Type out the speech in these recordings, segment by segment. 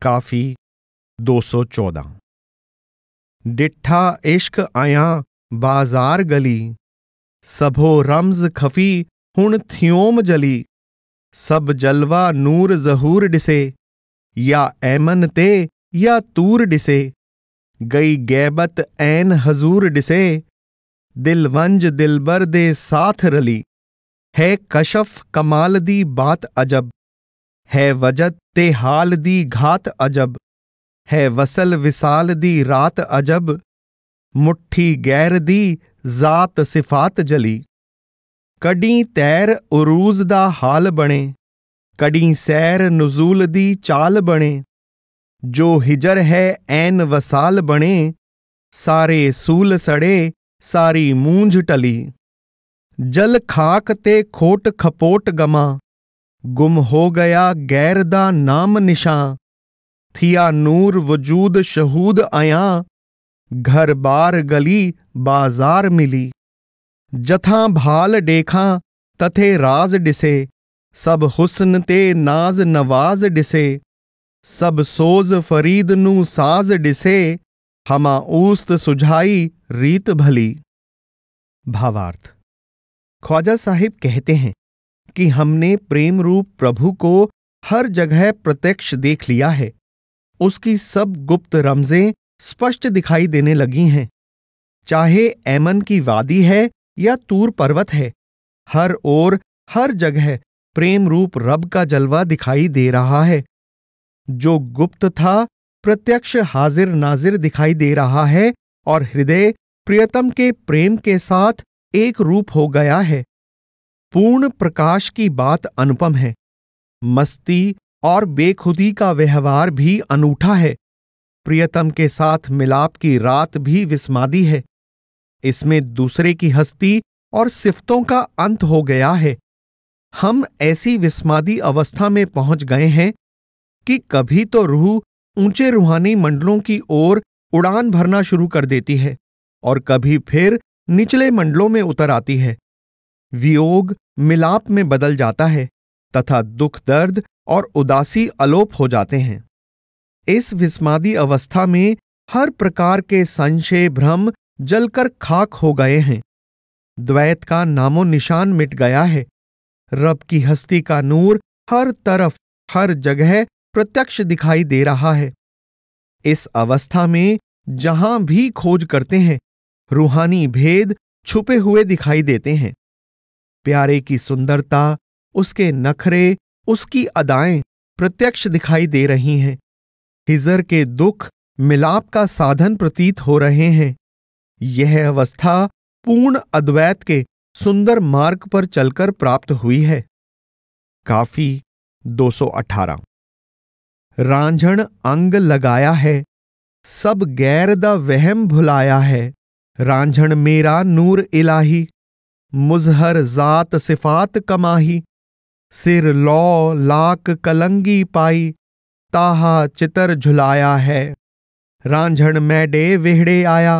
काफी 214। डिठा इश्क आया बाजार गली, सबो रम्ज खफी हुण थियोम जली। सब जलवा नूर जहूर डिसे, या ऐमन ते या तूर डिसे। गई गैबत ऐन हजूर डिसे, दिलवंज दिलबर दे साथ रली। है कशफ कमाल दी बात अजब, है वजद ते हाल दी घात अजब। है वसल विसाल दी रात अजब, मुट्ठी गैर दी जात सिफात जली। कड़ी तैर उरूज दा हाल बने, कड़ी सैर नुजूल दी चाल बने। जो हिजर है ऐन वसाल बने, सारे सूल सड़े सारी मूंझ टली। जल खाक ते खोट खपोट गमा, गुम हो गया गैर दा नाम निशां। थिया नूर वजूद शहूद आया, घर बार गली बाजार मिली। जथां भाल देखा तथे राज डिसे, सब हुस्न ते नाज नवाज डिसे। सब सोज फरीद नू साज डिसे, हमा ऊस्त सुझाई रीत भली। भावार्थ। ख्वाजा साहिब कहते हैं कि हमने प्रेम रूप प्रभु को हर जगह प्रत्यक्ष देख लिया है। उसकी सब गुप्त रमजें स्पष्ट दिखाई देने लगी हैं। चाहे ऐमन की वादी है या तूर पर्वत है, हर ओर हर जगह प्रेम रूप रब का जलवा दिखाई दे रहा है। जो गुप्त था प्रत्यक्ष हाजिर नाजिर दिखाई दे रहा है और हृदय प्रियतम के प्रेम के साथ एक रूप हो गया है। पूर्ण प्रकाश की बात अनुपम है। मस्ती और बेखुदी का व्यवहार भी अनूठा है। प्रियतम के साथ मिलाप की रात भी विस्मादी है। इसमें दूसरे की हस्ती और सिफतों का अंत हो गया है। हम ऐसी विस्मादी अवस्था में पहुंच गए हैं कि कभी तो रूह ऊंचे रूहानी मंडलों की ओर उड़ान भरना शुरू कर देती है और कभी फिर निचले मंडलों में उतर आती है। वियोग मिलाप में बदल जाता है तथा दुख दर्द और उदासी अलोप हो जाते हैं। इस विस्मादी अवस्था में हर प्रकार के संशय भ्रम जलकर खाक हो गए हैं। द्वैत का नामो निशान मिट गया है। रब की हस्ती का नूर हर तरफ हर जगह प्रत्यक्ष दिखाई दे रहा है। इस अवस्था में जहां भी खोज करते हैं, रूहानी भेद छुपे हुए दिखाई देते हैं। प्यारे की सुंदरता, उसके नखरे, उसकी अदाएं प्रत्यक्ष दिखाई दे रही हैं। हिजर के दुख मिलाप का साधन प्रतीत हो रहे हैं। यह अवस्था पूर्ण अद्वैत के सुंदर मार्ग पर चलकर प्राप्त हुई है। काफी 218। रांझण अंग लगाया है, सब गैर दा वहम भुलाया है। रांझण मेरा नूर इलाही, मुजहर जात सिफात कमाही। सिर लौ लाक कलंगी पाई, ताहा चितर झुलाया है। रांझण मैडे वेहड़े आया,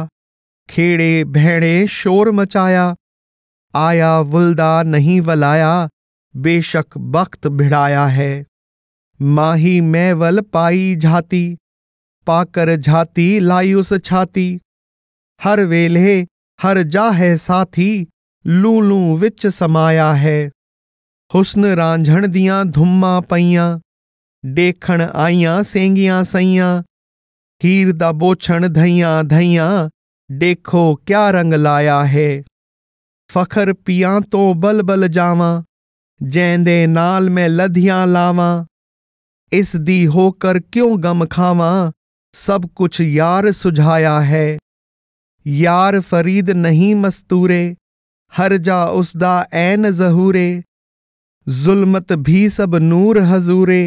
खेड़े भेड़े शोर मचाया। आया वुल्दा नहीं वलाया, बेशक बख्त भिड़ाया है। माही मैवल पाई झाती, पाकर झाती लायुस छाती। हर वेले हर जा है साथी, लूलू विच समाया है। हुस्न रांझण दियां धुम्मा पईयां, देखण आईयां सेंगियां सईयां। हीर दा बोछण धइयां धइयां, देखो क्या रंग लाया है। फखर पियां तो बल बल जावां, जैंदे नाल मैं लधियां लावां। इस दी होकर क्यों गम खावां, सब कुछ यार सुझाया है। यार फरीद नहीं मस्तूरे, हर जा उसदा ऐन जहूरे। जुल्मत भी सब नूर हजूरे,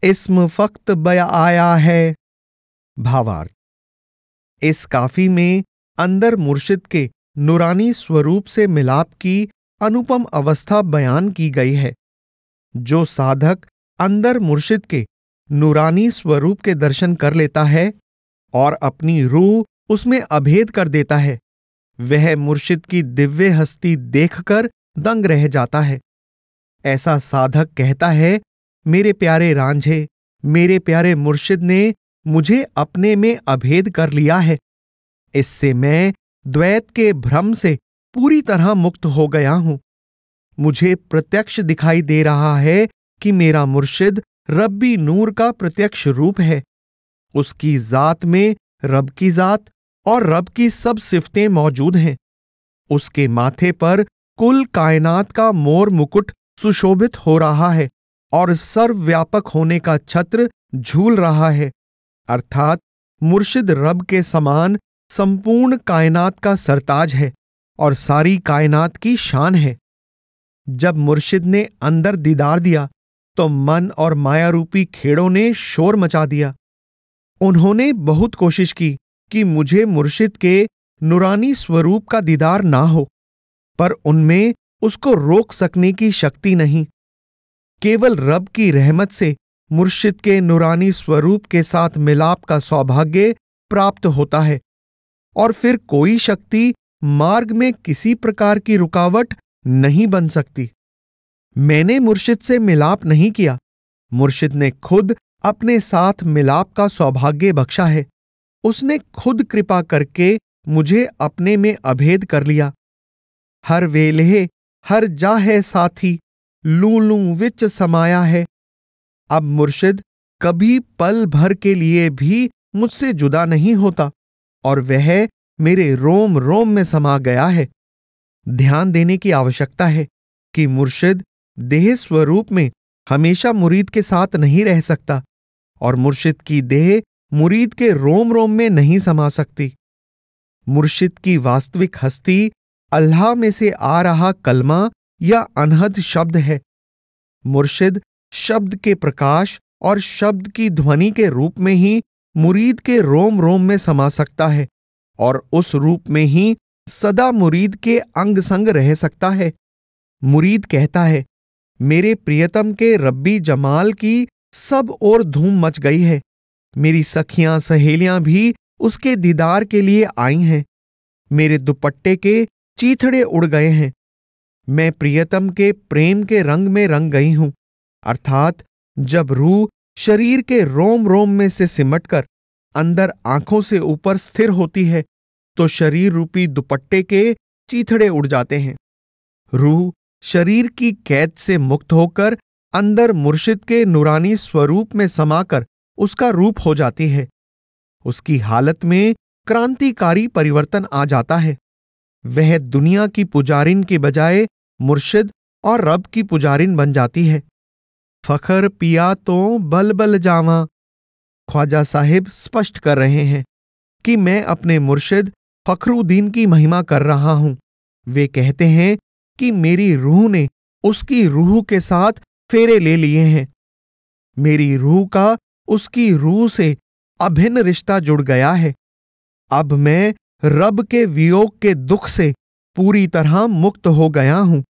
इस्म फक्त बया आया है। भावार्थ। इस काफी में अंदर मुर्शिद के नूरानी स्वरूप से मिलाप की अनुपम अवस्था बयान की गई है। जो साधक अंदर मुर्शिद के नूरानी स्वरूप के दर्शन कर लेता है और अपनी रूह उसमें अभेद कर देता है, वह मुर्शिद की दिव्य हस्ती देखकर दंग रह जाता है। ऐसा साधक कहता है, मेरे प्यारे रांझे, मेरे प्यारे मुर्शिद ने मुझे अपने में अभेद कर लिया है। इससे मैं द्वैत के भ्रम से पूरी तरह मुक्त हो गया हूं। मुझे प्रत्यक्ष दिखाई दे रहा है कि मेरा मुर्शिद रब्बी नूर का प्रत्यक्ष रूप है। उसकी जात में रब की जात और रब की सब सिफतें मौजूद हैं। उसके माथे पर कुल कायनात का मोर मुकुट सुशोभित हो रहा है और सर्वव्यापक होने का छत्र झूल रहा है, अर्थात मुर्शिद रब के समान संपूर्ण कायनात का सरताज है और सारी कायनात की शान है। जब मुर्शिद ने अंदर दीदार दिया तो मन और माया रूपी खेड़ों ने शोर मचा दिया। उन्होंने बहुत कोशिश की कि मुझे मुर्शिद के नूरानी स्वरूप का दीदार ना हो, पर उनमें उसको रोक सकने की शक्ति नहीं। केवल रब की रहमत से मुर्शिद के नूरानी स्वरूप के साथ मिलाप का सौभाग्य प्राप्त होता है और फिर कोई शक्ति मार्ग में किसी प्रकार की रुकावट नहीं बन सकती। मैंने मुर्शिद से मिलाप नहीं किया, मुर्शिद ने खुद अपने साथ मिलाप का सौभाग्य बख्शा है। उसने खुद कृपा करके मुझे अपने में अभेद कर लिया। हर वेले हर जाहे साथी लूलू विच समाया है। अब मुर्शिद कभी पल भर के लिए भी मुझसे जुदा नहीं होता और वह मेरे रोम रोम में समा गया है। ध्यान देने की आवश्यकता है कि मुर्शिद देह स्वरूप में हमेशा मुरीद के साथ नहीं रह सकता और मुर्शिद की देह मुरीद के रोम रोम में नहीं समा सकती। मुर्शिद की वास्तविक हस्ती अल्लाह में से आ रहा कलमा या अनहद शब्द है। मुर्शिद शब्द के प्रकाश और शब्द की ध्वनि के रूप में ही मुरीद के रोम रोम में समा सकता है और उस रूप में ही सदा मुरीद के अंग संग रह सकता है। मुरीद कहता है, मेरे प्रियतम के रब्बी जमाल की सब ओर धूम मच गई है। मेरी सखियां सहेलियां भी उसके दीदार के लिए आई हैं। मेरे दुपट्टे के चीथड़े उड़ गए हैं। मैं प्रियतम के प्रेम के रंग में रंग गई हूं, अर्थात जब रूह शरीर के रोम रोम में से सिमटकर अंदर आंखों से ऊपर स्थिर होती है तो शरीर रूपी दुपट्टे के चीथड़े उड़ जाते हैं। रूह शरीर की कैद से मुक्त होकर अंदर मुर्शिद के नूरानी स्वरूप में समाकर उसका रूप हो जाती है। उसकी हालत में क्रांतिकारी परिवर्तन आ जाता है। वह दुनिया की पुजारिन के बजाय मुर्शिद और रब की पुजारिन बन जाती है। फखर पिया तो बल बल जावा। ख्वाजा साहिब स्पष्ट कर रहे हैं कि मैं अपने मुर्शिद फखरुद्दीन की महिमा कर रहा हूं। वे कहते हैं कि मेरी रूह ने उसकी रूह के साथ फेरे ले लिए हैं। मेरी रूह का उसकी रूह से अभिन्न रिश्ता जुड़ गया है। अब मैं रब के वियोग के दुख से पूरी तरह मुक्त हो गया हूं।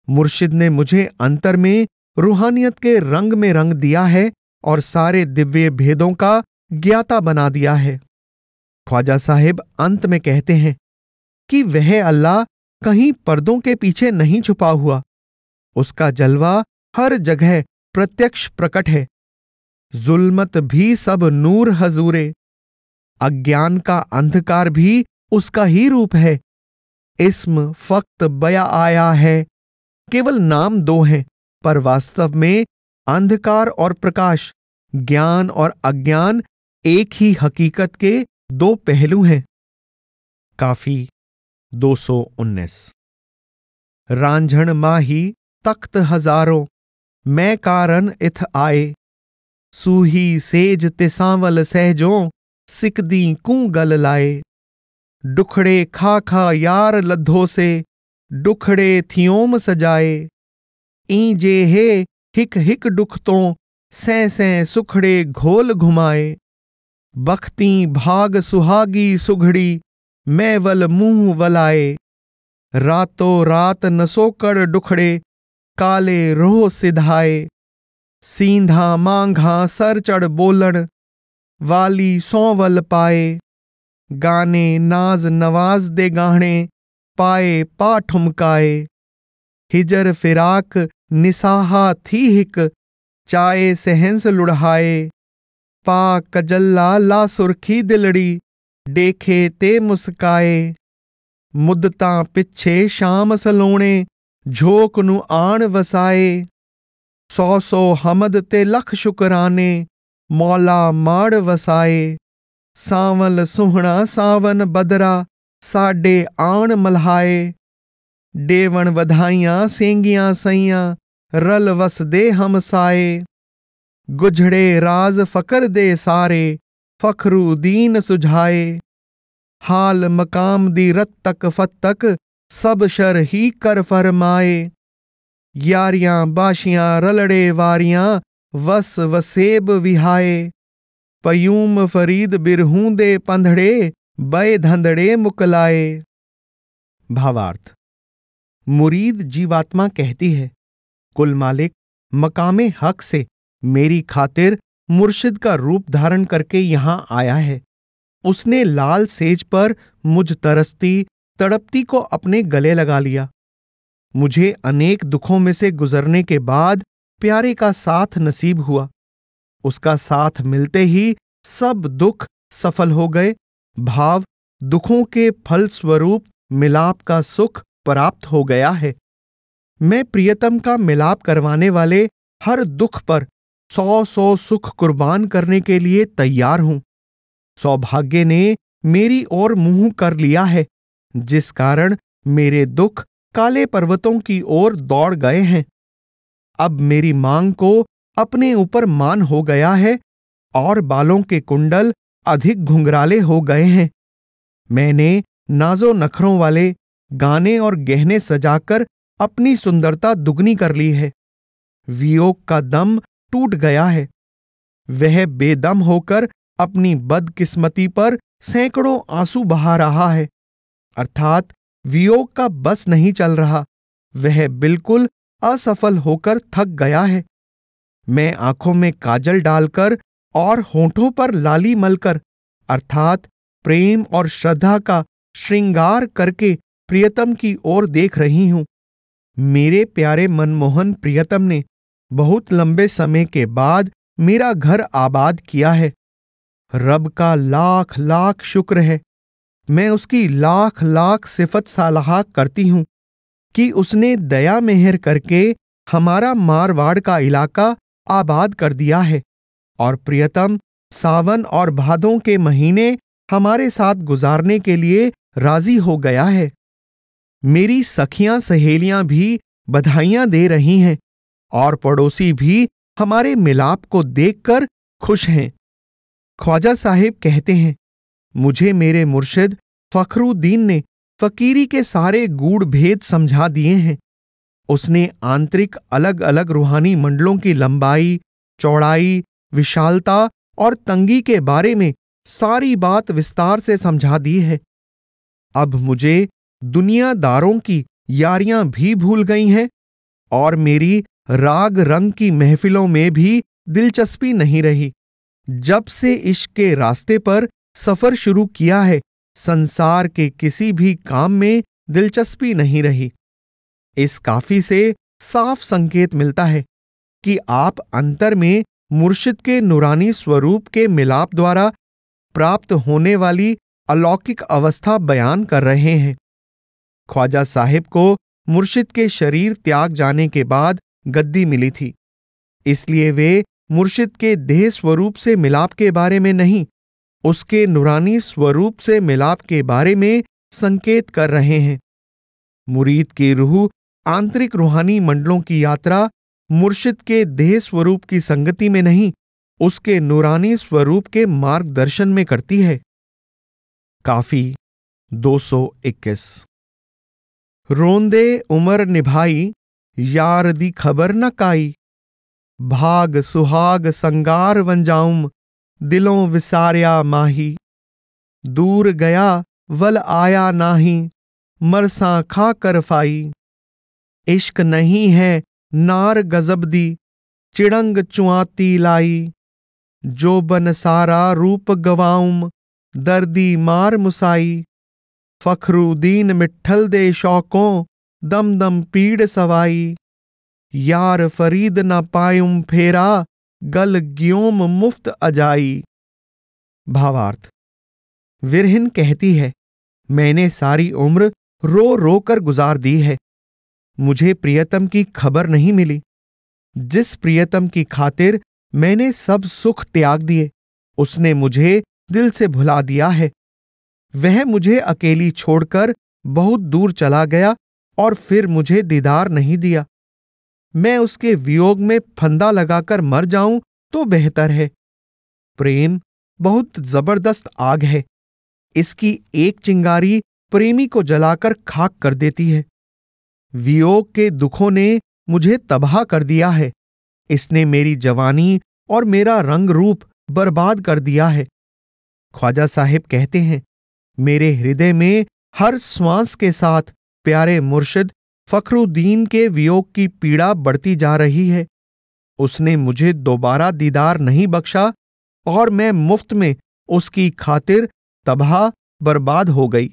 मुर्शिद ने मुझे अंतर में रूहानियत के रंग में रंग दिया है और सारे दिव्य भेदों का ज्ञाता बना दिया है। ख्वाजा साहिब अंत में कहते हैं कि वह अल्लाह कहीं पर्दों के पीछे नहीं छुपा हुआ। उसका जलवा हर जगह प्रत्यक्ष प्रकट है। जुल्मत भी सब नूर हजूरे। अज्ञान का अंधकार भी उसका ही रूप है। इस्म फक्त बया आया है। केवल नाम दो हैं, पर वास्तव में अंधकार और प्रकाश, ज्ञान और अज्ञान एक ही हकीकत के दो पहलू हैं। काफी 219। रांझण माही तख्त हजारों, मैं कारण इथ आए। सूही सेज तिसावल सहजों, सिकदी कूं गल लाए। डुखड़े खा खा यार लद्धों से, डुखड़े थियोम सजाए। ईजे हे हिक हिक दुख तो, सै सै सुखड़े घोल घुमाए। बख्ती भाग सुहागी सुघड़ी, मैवल मुंह वलाए। रातों रात नसोकड़ डुखड़े, काले रोह सिधाए। सींधा मांघा सर चढ़ बोलण, वाली सौवल पाए। गाने नाज नवाज दे गाहणे, पाए पा ठुमकाए। हिजर फिराक निसाहा थी हिक, चाए सहंस लुढ़ाए। पा कजल्ला ला सुरखी दिलड़ी, देखे ते मुस्काए। मुद्दतां पिछे शाम सलोणे, झोक नू आण वसाए। सौ सौ हमद ते लख शुकराने, मौला माड़ वसाए। सावल सुहणा सावन बदरा, साडे आण मल्हाए। देवण वधाइयां सेंगियां सैयां, रल वसदे हमसाए। गुझड़े राज फकर दे सारे, फखरू दीन सुझाए। हाल मकाम दी रत्तक फत्तक, सब शर ही कर फरमाए। यारियां बाशियां रलड़े वारियां, वस वसेब विहाए। पयूम फरीद बिरहूं दे पंधड़े, बय धंधड़े मुकलाए। भावार्थ। मुरीद जीवात्मा कहती है, कुल मालिक मकामे हक से मेरी खातिर मुर्शिद का रूप धारण करके यहां आया है। उसने लाल सेज पर मुझ तरसती तड़पती को अपने गले लगा लिया। मुझे अनेक दुखों में से गुजरने के बाद प्यारे का साथ नसीब हुआ। उसका साथ मिलते ही सब दुख सफल हो गए। भाव दुखों के फल स्वरूप मिलाप का सुख प्राप्त हो गया है। मैं प्रियतम का मिलाप करवाने वाले हर दुख पर 100 सुख कुर्बान करने के लिए तैयार हूं। सौभाग्य ने मेरी ओर मुंह कर लिया है, जिस कारण मेरे दुख काले पर्वतों की ओर दौड़ गए हैं। अब मेरी मांग को अपने ऊपर मान हो गया है और बालों के कुंडल अधिक घुंघराले हो गए हैं। मैंने नाजो नखरों वाले गाने और गहने सजाकर अपनी सुंदरता दुगनी कर ली है। वियोग का दम टूट गया है। वह बेदम होकर अपनी बदकिस्मती पर सैकड़ों आंसू बहा रहा है, अर्थात वियोग का बस नहीं चल रहा। वह बिल्कुल असफल होकर थक गया है। मैं आंखों में काजल डालकर और होठों पर लाली मलकर, अर्थात प्रेम और श्रद्धा का श्रृंगार करके प्रियतम की ओर देख रही हूं। मेरे प्यारे मनमोहन प्रियतम ने बहुत लंबे समय के बाद मेरा घर आबाद किया है। रब का लाख लाख शुक्र है। मैं उसकी लाख लाख सिफत सलाह करती हूं कि उसने दया मेहर करके हमारा मारवाड़ का इलाका आबाद कर दिया है और प्रियतम सावन और भादों के महीने हमारे साथ गुजारने के लिए राजी हो गया है। मेरी सखियां सहेलियां भी बधाइयां दे रही हैं और पड़ोसी भी हमारे मिलाप को देखकर खुश हैं। ख्वाजा साहिब कहते हैं, मुझे मेरे मुर्शिद फखरुद्दीन ने फकीरी के सारे गूढ़ भेद समझा दिए हैं। उसने आंतरिक अलग अलग रूहानी मंडलों की लंबाई, चौड़ाई, विशालता और तंगी के बारे में सारी बात विस्तार से समझा दी है। अब मुझे दुनियादारों की यारियां भी भूल गई हैं और मेरी राग रंग की महफिलों में भी दिलचस्पी नहीं रही। जब से इश्क के रास्ते पर सफर शुरू किया है, संसार के किसी भी काम में दिलचस्पी नहीं रही। इस काफी से साफ संकेत मिलता है कि आप अंतर में मुर्शिद के नूरानी स्वरूप के मिलाप द्वारा प्राप्त होने वाली अलौकिक अवस्था बयान कर रहे हैं। ख्वाजा साहिब को मुर्शिद के शरीर त्याग जाने के बाद गद्दी मिली थी, इसलिए वे मुर्शिद के देह स्वरूप से मिलाप के बारे में नहीं, उसके नूरानी स्वरूप से मिलाप के बारे में संकेत कर रहे हैं। मुरीद की रूह आंतरिक रूहानी मंडलों की यात्रा मुर्शिद के देह स्वरूप की संगति में नहीं, उसके नूरानी स्वरूप के मार्गदर्शन में करती है। काफी 221। रोंदे उमर निभाई, यार दी खबर न काई। भाग सुहाग संगार वंजाऊम, दिलों विसारिया माही। दूर गया वल आया नाही, मरसा खा कर फाई। इश्क नहीं है नार गजब दी, चिड़ंग चुआती लाई। जो बन सारा रूप गवाऊम, दर्दी मार मुसाई। फखरुद्दीन मिट्ठल दे शौकों, दम दम पीड़ सवाई। यार फरीद न पायुम फेरा, गल ग्योम मुफ्त अजाई। भावार्थ। विरहिन कहती है, मैंने सारी उम्र रो रो कर गुजार दी है। मुझे प्रियतम की खबर नहीं मिली। जिस प्रियतम की खातिर मैंने सब सुख त्याग दिए, उसने मुझे दिल से भुला दिया है। वह मुझे अकेली छोड़कर बहुत दूर चला गया और फिर मुझे दीदार नहीं दिया। मैं उसके वियोग में फंदा लगाकर मर जाऊं तो बेहतर है। प्रेम बहुत जबरदस्त आग है। इसकी एक चिंगारी प्रेमी को जलाकर खाक कर देती है। वियोग के दुखों ने मुझे तबाह कर दिया है। इसने मेरी जवानी और मेरा रंग रूप बर्बाद कर दिया है। ख्वाजा साहिब कहते हैं, मेरे हृदय में हर श्वास के साथ प्यारे मुर्शिद फखरुद्दीन के वियोग की पीड़ा बढ़ती जा रही है। उसने मुझे दोबारा दीदार नहीं बख्शा और मैं मुफ्त में उसकी खातिर तबाह बर्बाद हो गई।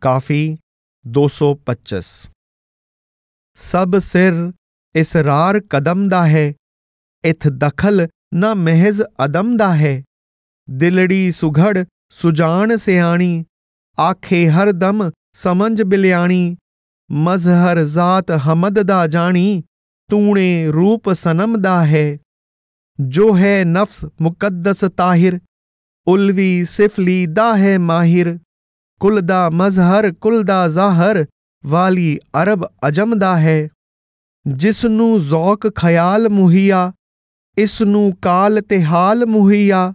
काफी 225। सब सिर इसरार कदमदा है, इथ दखल न महज अदमदा है। दिलड़ी सुघड़ सुजान सियाणी, आखे हर दम समझ बिल्याणी। मजहर जात हमद दा जानी, तूणे रूप सनम दा है। जो है नफ्स मुकद्दस ताहिर, उल्वी सिफली दा है माहिर। कुलदा मजहर कुलदा जाहर, वाली अरब अजमदा है। जिसनू ज़ौक ख्याल मुहिया, इसनू काल तिहाल मुहिया।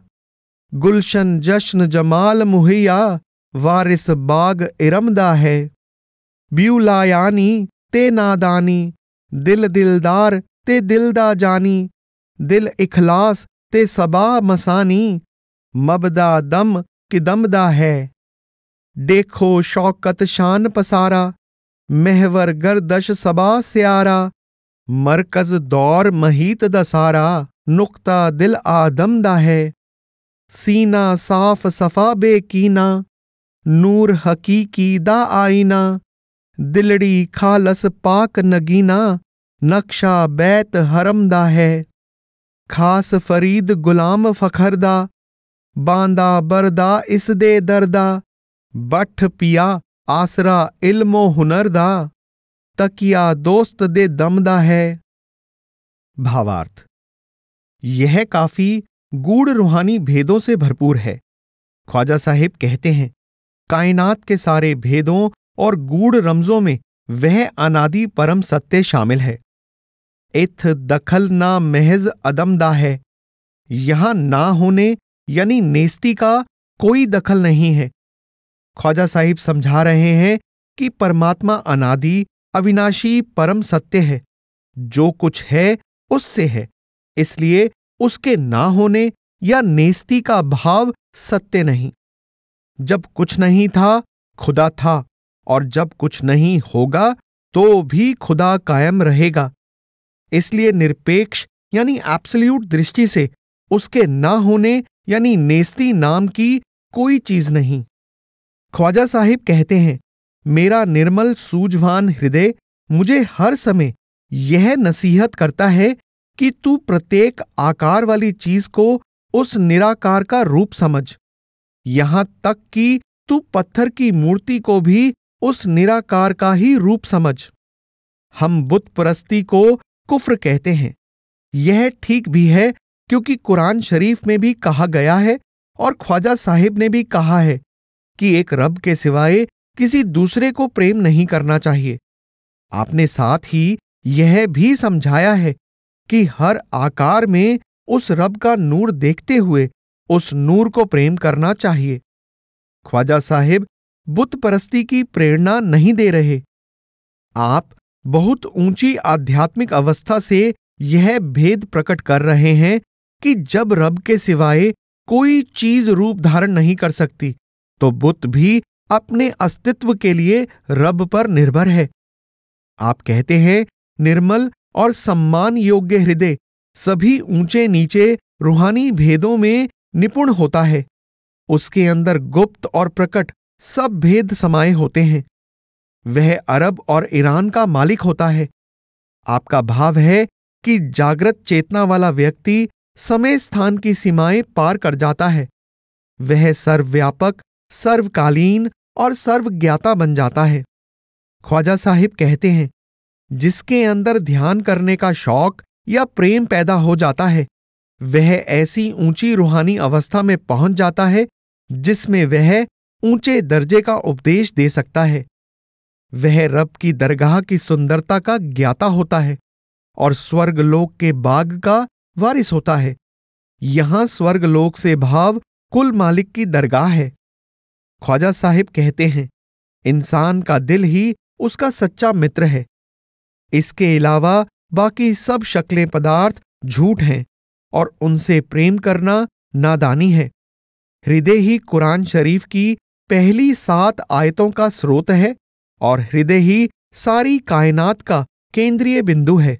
गुलशन जश्न जमाल मुहिया, वारिस बाग इरमदा है। ब्यूलायानी ते नादानी, दिल दिलदार ते दिलदा जानी। दिल इखलास ते सबा मसानी, मबदा दम किदमदा है। देखो शौकत शान पसारा, महवर गर्दश सबा स्यारा। मरकज दौर महीत दसारा, नुक्ता दिल आदमदा है। सीना साफ सफा बेकीना, नूर हकीकी दा आईना। दिलड़ी खालस पाक नगीना, नक्शा बैत हरमदा है। खास फरीद गुलाम फखरदा, बांदा बरदा इस दे दरदा। बठ पिया आसरा इल्मो हुनरदा, तकिया दोस्त दे दमदा है। भावार्थ। यह काफी गूढ़ रूहानी भेदों से भरपूर है। ख्वाजा साहिब कहते हैं, कायनात के सारे भेदों और गूढ़ रमजों में वह अनादि परम सत्य शामिल है। इथ दखल ना महज अदमदा है। यहां ना होने यानी नेस्ती का कोई दखल नहीं है। ख्वाजा साहिब समझा रहे हैं कि परमात्मा अनादि अविनाशी परम सत्य है। जो कुछ है उससे है, इसलिए उसके ना होने या नेस्ती का भाव सत्य नहीं। जब कुछ नहीं था, खुदा था, और जब कुछ नहीं होगा तो भी खुदा कायम रहेगा। इसलिए निरपेक्ष यानी एब्सोल्यूट दृष्टि से उसके ना होने यानी नेस्ती नाम की कोई चीज नहीं। ख्वाजा साहिब कहते हैं, मेरा निर्मल सूझवान हृदय मुझे हर समय यह नसीहत करता है कि तू प्रत्येक आकार वाली चीज को उस निराकार का रूप समझ। यहां तक कि तू पत्थर की मूर्ति को भी उस निराकार का ही रूप समझ। हम बुत परस्ती को कुफ्र कहते हैं। यह ठीक भी है, क्योंकि कुरान शरीफ में भी कहा गया है और ख्वाजा साहिब ने भी कहा है कि एक रब के सिवाय किसी दूसरे को प्रेम नहीं करना चाहिए। आपने साथ ही यह भी समझाया है कि हर आकार में उस रब का नूर देखते हुए उस नूर को प्रेम करना चाहिए। ख्वाजा साहिब बुत परस्ती की प्रेरणा नहीं दे रहे। आप बहुत ऊंची आध्यात्मिक अवस्था से यह भेद प्रकट कर रहे हैं कि जब रब के सिवाय कोई चीज रूप धारण नहीं कर सकती, तो बुत भी अपने अस्तित्व के लिए रब पर निर्भर है। आप कहते हैं, निर्मल और सम्मान योग्य हृदय सभी ऊंचे नीचे रूहानी भेदों में निपुण होता है। उसके अंदर गुप्त और प्रकट सब भेद समाये होते हैं। वह अरब और ईरान का मालिक होता है। आपका भाव है कि जागृत चेतना वाला व्यक्ति समय स्थान की सीमाएं पार कर जाता है। वह सर्वव्यापक, सर्वकालीन और सर्वज्ञाता बन जाता है। ख्वाजा साहिब कहते हैं, जिसके अंदर ध्यान करने का शौक या प्रेम पैदा हो जाता है, वह ऐसी ऊंची रूहानी अवस्था में पहुंच जाता है जिसमें वह ऊंचे दर्जे का उपदेश दे सकता है। वह रब की दरगाह की सुंदरता का ज्ञाता होता है और स्वर्गलोक के बाग का वारिस होता है। यहां स्वर्गलोक से भाव कुल मालिक की दरगाह है। ख्वाजा साहिब कहते हैं, इंसान का दिल ही उसका सच्चा मित्र है। इसके अलावा बाकी सब शक्लें पदार्थ झूठ हैं और उनसे प्रेम करना नादानी है। हृदय ही कुरान शरीफ की पहली 7 आयतों का स्रोत है और हृदय ही सारी कायनात का केंद्रीय बिंदु है।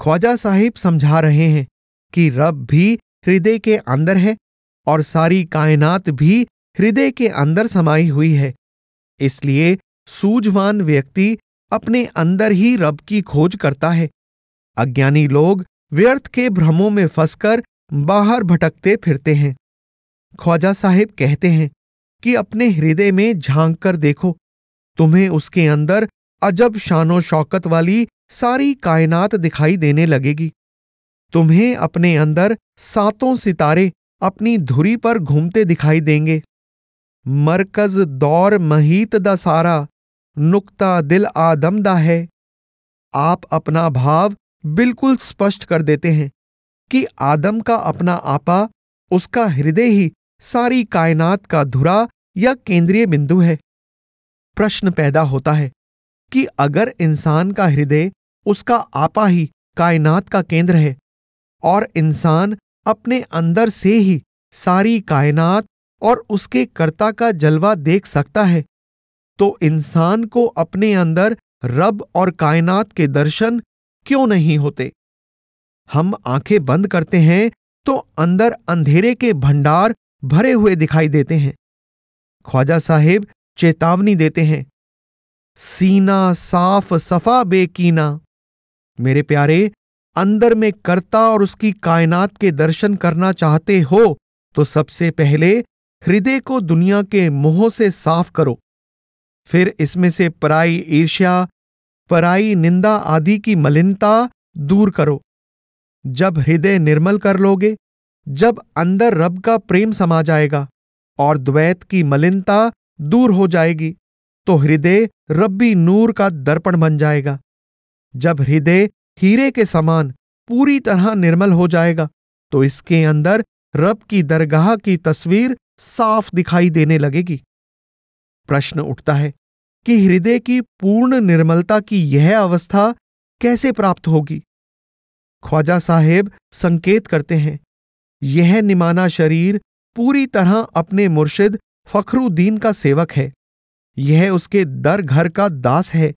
ख्वाजा साहिब समझा रहे हैं कि रब भी हृदय के अंदर है और सारी कायनात भी हृदय के अंदर समाई हुई है। इसलिए सूझवान व्यक्ति अपने अंदर ही रब की खोज करता है। अज्ञानी लोग व्यर्थ के भ्रमों में फंसकर बाहर भटकते फिरते हैं। ख्वाजा साहिब कहते हैं कि अपने हृदय में झांक कर देखो, तुम्हें उसके अंदर अजब शानो शौकत वाली सारी कायनात दिखाई देने लगेगी। तुम्हें अपने अंदर 7 सितारे अपनी धुरी पर घूमते दिखाई देंगे। मरकज दौर महीत दा सारा, नुक्ता दिल आदम दा है। आप अपना भाव बिल्कुल स्पष्ट कर देते हैं कि आदम का अपना आपा, उसका हृदय ही सारी कायनात का धुरा या केंद्रीय बिंदु है। प्रश्न पैदा होता है कि अगर इंसान का हृदय, उसका आपा ही कायनात का केंद्र है और इंसान अपने अंदर से ही सारी कायनात और उसके कर्ता का जलवा देख सकता है, तो इंसान को अपने अंदर रब और कायनात के दर्शन क्यों नहीं होते? हम आंखें बंद करते हैं तो अंदर अंधेरे के भंडार भरे हुए दिखाई देते हैं। ख्वाजा साहिब चेतावनी देते हैं, सीना साफ सफा बेकीना। मेरे प्यारे, अंदर में कर्ता और उसकी कायनात के दर्शन करना चाहते हो तो सबसे पहले हृदय को दुनिया के मोह से साफ करो। फिर इसमें से पराई ईर्ष्या, पराई निंदा आदि की मलिनता दूर करो। जब हृदय निर्मल कर लोगे, जब अंदर रब का प्रेम समा जाएगा और द्वैत की मलिनता दूर हो जाएगी, तो हृदय रब्बी नूर का दर्पण बन जाएगा। जब हृदय हीरे के समान पूरी तरह निर्मल हो जाएगा, तो इसके अंदर रब की दरगाह की तस्वीर साफ दिखाई देने लगेगी। प्रश्न उठता है कि हृदय की पूर्ण निर्मलता की यह अवस्था कैसे प्राप्त होगी? ख्वाजा साहेब संकेत करते हैं, यह निमाना शरीर पूरी तरह अपने मुर्शिद फखरुद्दीन का सेवक है। यह उसके दर घर का दास है।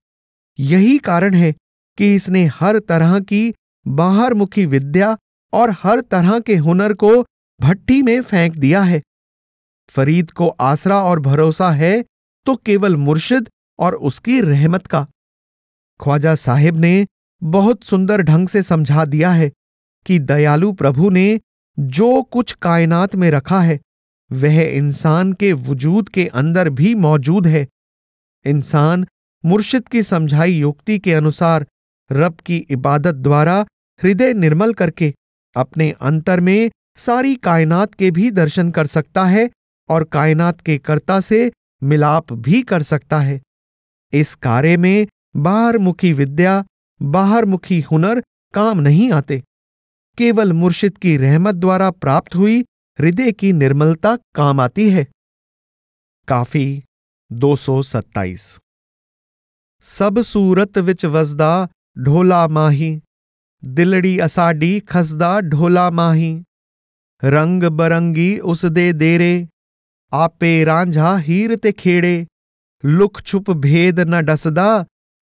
यही कारण है कि इसने हर तरह की बाहरमुखी विद्या और हर तरह के हुनर को भट्टी में फेंक दिया है। फरीद को आसरा और भरोसा है तो केवल मुर्शिद और उसकी रहमत का। ख्वाजा साहिब ने बहुत सुंदर ढंग से समझा दिया है कि दयालु प्रभु ने जो कुछ कायनात में रखा है वह इंसान के वजूद के अंदर भी मौजूद है। इंसान मुर्शिद की समझाई युक्ति के अनुसार रब की इबादत द्वारा हृदय निर्मल करके अपने अंतर में सारी कायनात के भी दर्शन कर सकता है और कायनात के कर्ता से मिलाप भी कर सकता है। इस कार्य में बाहरमुखी विद्या, बाहरमुखी हुनर काम नहीं आते। केवल मुर्शिद की रहमत द्वारा प्राप्त हुई हृदय की निर्मलता काम आती है। काफी 227। सब सूरत विच वसदा ढोला माही, दिलड़ी असाडी खसदा ढोला माही। रंग बरंगी उस दे देरे, आपे रांझा हीर ते खेड़े। लुक छुप भेद न डसदा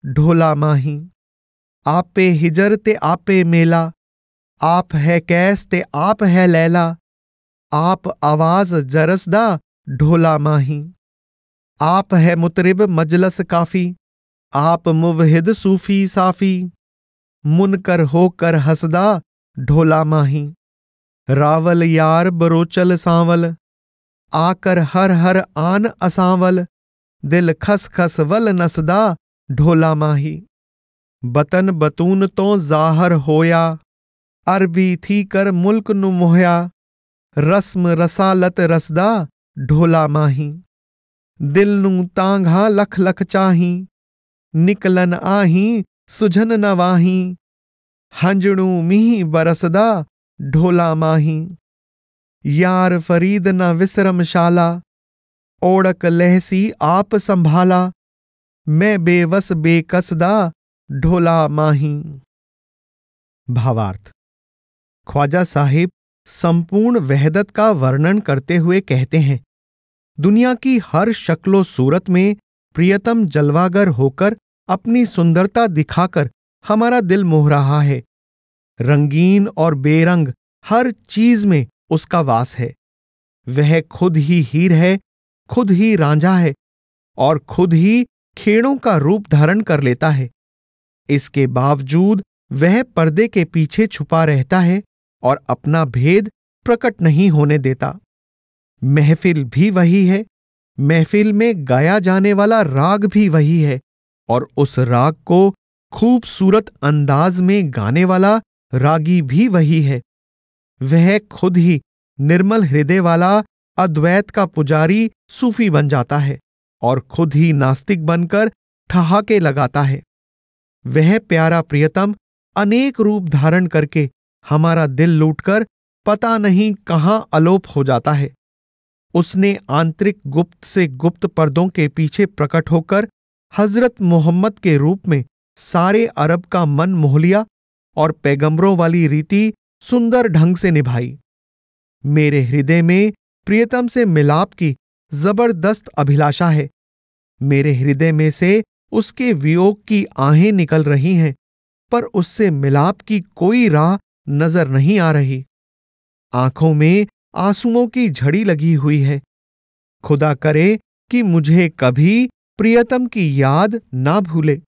ढोला माही। आपे हिजर ते आपे मेला, आप है कैस ते आप है लैला। आप आवाज जरसदा ढोला माही। आप है मुतरिब मजलस काफी, आप मुवहिद सूफी साफी। मुनकर होकर हसदा ढोला माही। रावल यार बरोचल सांवल, आकर हर हर आन असांवल। दिल खस खस वल नसदा ढोला माही। बतन बतून तो जाहर होया, अरबी थी कर मुल्क नु मोहया। रस्म रसालत रसदा ढोला माही। दिल नू तांघा लख लख चाही, निकलन आही सुझन न वाही। हंजणू मींह बरसदा ढोला माही। यार फरीद न विश्रमशाला, ओड़क लहसी आप संभाला। मैं बेवस बेकसदा ढोला माही। भावार्थ। ख्वाजा साहिब संपूर्ण वहदत का वर्णन करते हुए कहते हैं, दुनिया की हर शक्लो सूरत में प्रियतम जलवागर होकर अपनी सुंदरता दिखाकर हमारा दिल मोह रहा है। रंगीन और बेरंग हर चीज में उसका वास है। वह खुद ही हीर है, खुद ही रांझा है और खुद ही खेड़ों का रूप धारण कर लेता है। इसके बावजूद वह पर्दे के पीछे छुपा रहता है और अपना भेद प्रकट नहीं होने देता। महफिल भी वही है, महफिल में गाया जाने वाला राग भी वही है और उस राग को खूबसूरत अंदाज में गाने वाला रागी भी वही है। वह खुद ही निर्मल हृदय वाला अद्वैत का पुजारी सूफी बन जाता है और खुद ही नास्तिक बनकर ठहाके लगाता है। वह प्यारा प्रियतम अनेक रूप धारण करके हमारा दिल लूटकर पता नहीं कहां अलोप हो जाता है। उसने आंतरिक गुप्त से गुप्त पर्दों के पीछे प्रकट होकर हजरत मोहम्मद के रूप में सारे अरब का मन मोह लिया और पैगंबरों वाली रीति सुंदर ढंग से निभाई। मेरे हृदय में प्रियतम से मिलाप की जबरदस्त अभिलाषा है। मेरे हृदय में से उसके वियोग की आहें निकल रही हैं, पर उससे मिलाप की कोई राह नजर नहीं आ रही। आंखों में आंसुओं की झड़ी लगी हुई है। खुदा करे कि मुझे कभी प्रियतम की याद ना भूले।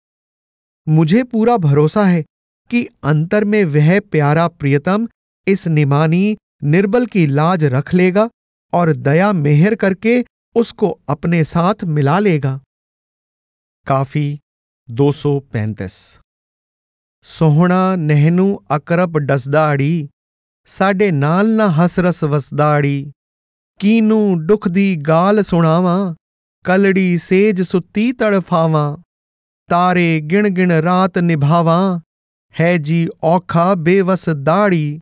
मुझे पूरा भरोसा है कि अंतर में वह प्यारा प्रियतम इस निमानी निर्बल की लाज रख लेगा और दया मेहर करके उसको अपने साथ मिला लेगा। काफी 235। सोहना नहनू अकरब डसदाड़ी, साडे नाल ना हसरस वसदाड़ी। कीनू दुख दी गाल सुणावां, कलड़ी सेज सुत्ती तड़फावां। तारे गिण गिण रात निभावां, है जी औखा बेवस दाड़ी।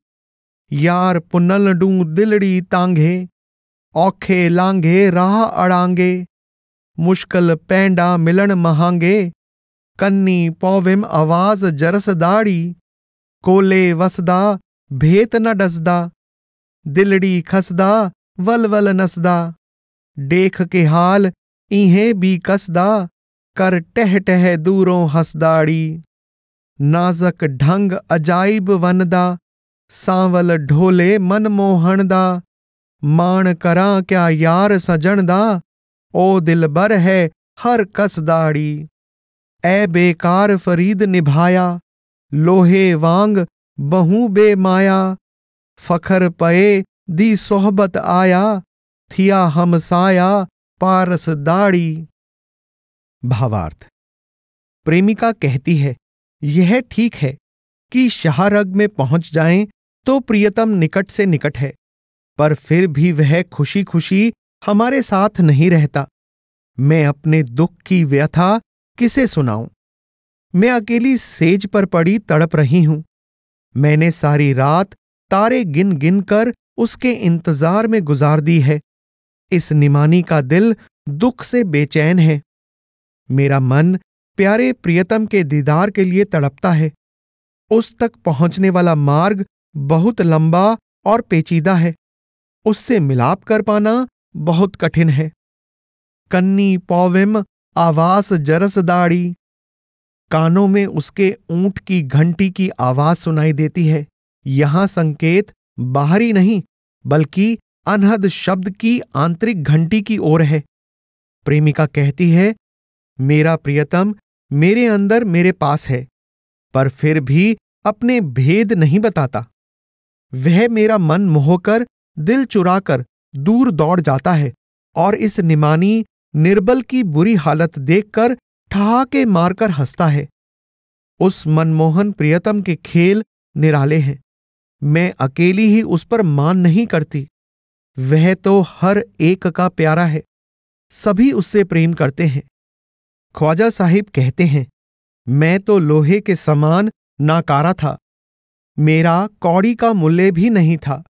यार पुनल डू दिलड़ी तांघे, औखे लांघे राह अड़ांगे। मुश्किल पैंडा मिलन महांगे, कन्नी पौविम आवाज जरस दाड़ी। कोले वसदा भेत न डसदा, दिलड़ी खसदा वल वल नसदा। देख के हाल इहे भी कसदा, कर टह टह दूरों हसदाड़ी। नाजक ढंग अजाइब वनदा, सांवल ढोले मन मोहणदा। माण करां क्या यार सजणदा, ओ दिल बर है हर कसदाड़ी। ए बेकार फरीद निभाया, लोहे वांग बहु बेमाया। फखर पए दी सोहबत आया, थिया हमसाया पारस दाड़ी। भावार्थ। प्रेमिका कहती है, यह ठीक है कि शाहरग में पहुंच जाएं तो प्रियतम निकट से निकट है, पर फिर भी वह खुशी खुशी हमारे साथ नहीं रहता। मैं अपने दुख की व्यथा किसे सुनाऊं? मैं अकेली सेज पर पड़ी तड़प रही हूं। मैंने सारी रात तारे गिन गिन कर उसके इंतजार में गुजार दी है। इस निमानी का दिल दुख से बेचैन है। मेरा मन प्यारे प्रियतम के दीदार के लिए तड़पता है। उस तक पहुंचने वाला मार्ग बहुत लंबा और पेचीदा है। उससे मिलाप कर पाना बहुत कठिन है। कन्नी पौविम आवास जरस दाड़ी। कानों में उसके ऊंट की घंटी की आवाज सुनाई देती है। यहां संकेत बाहरी नहीं बल्कि अनहद शब्द की आंतरिक घंटी की ओर है। प्रेमिका कहती है, मेरा प्रियतम मेरे अंदर मेरे पास है, पर फिर भी अपने भेद नहीं बताता। वह मेरा मन मोहकर दिल चुराकर दूर दौड़ जाता है और इस निमानी निर्बल की बुरी हालत देखकर ठहाके मारकर हंसता है। उस मनमोहन प्रियतम के खेल निराले हैं। मैं अकेली ही उस पर मान नहीं करती। वह तो हर एक का प्यारा है, सभी उससे प्रेम करते हैं। ख्वाजा साहिब कहते हैं, मैं तो लोहे के समान नाकारा था, मेरा कौड़ी का मूल्य भी नहीं था।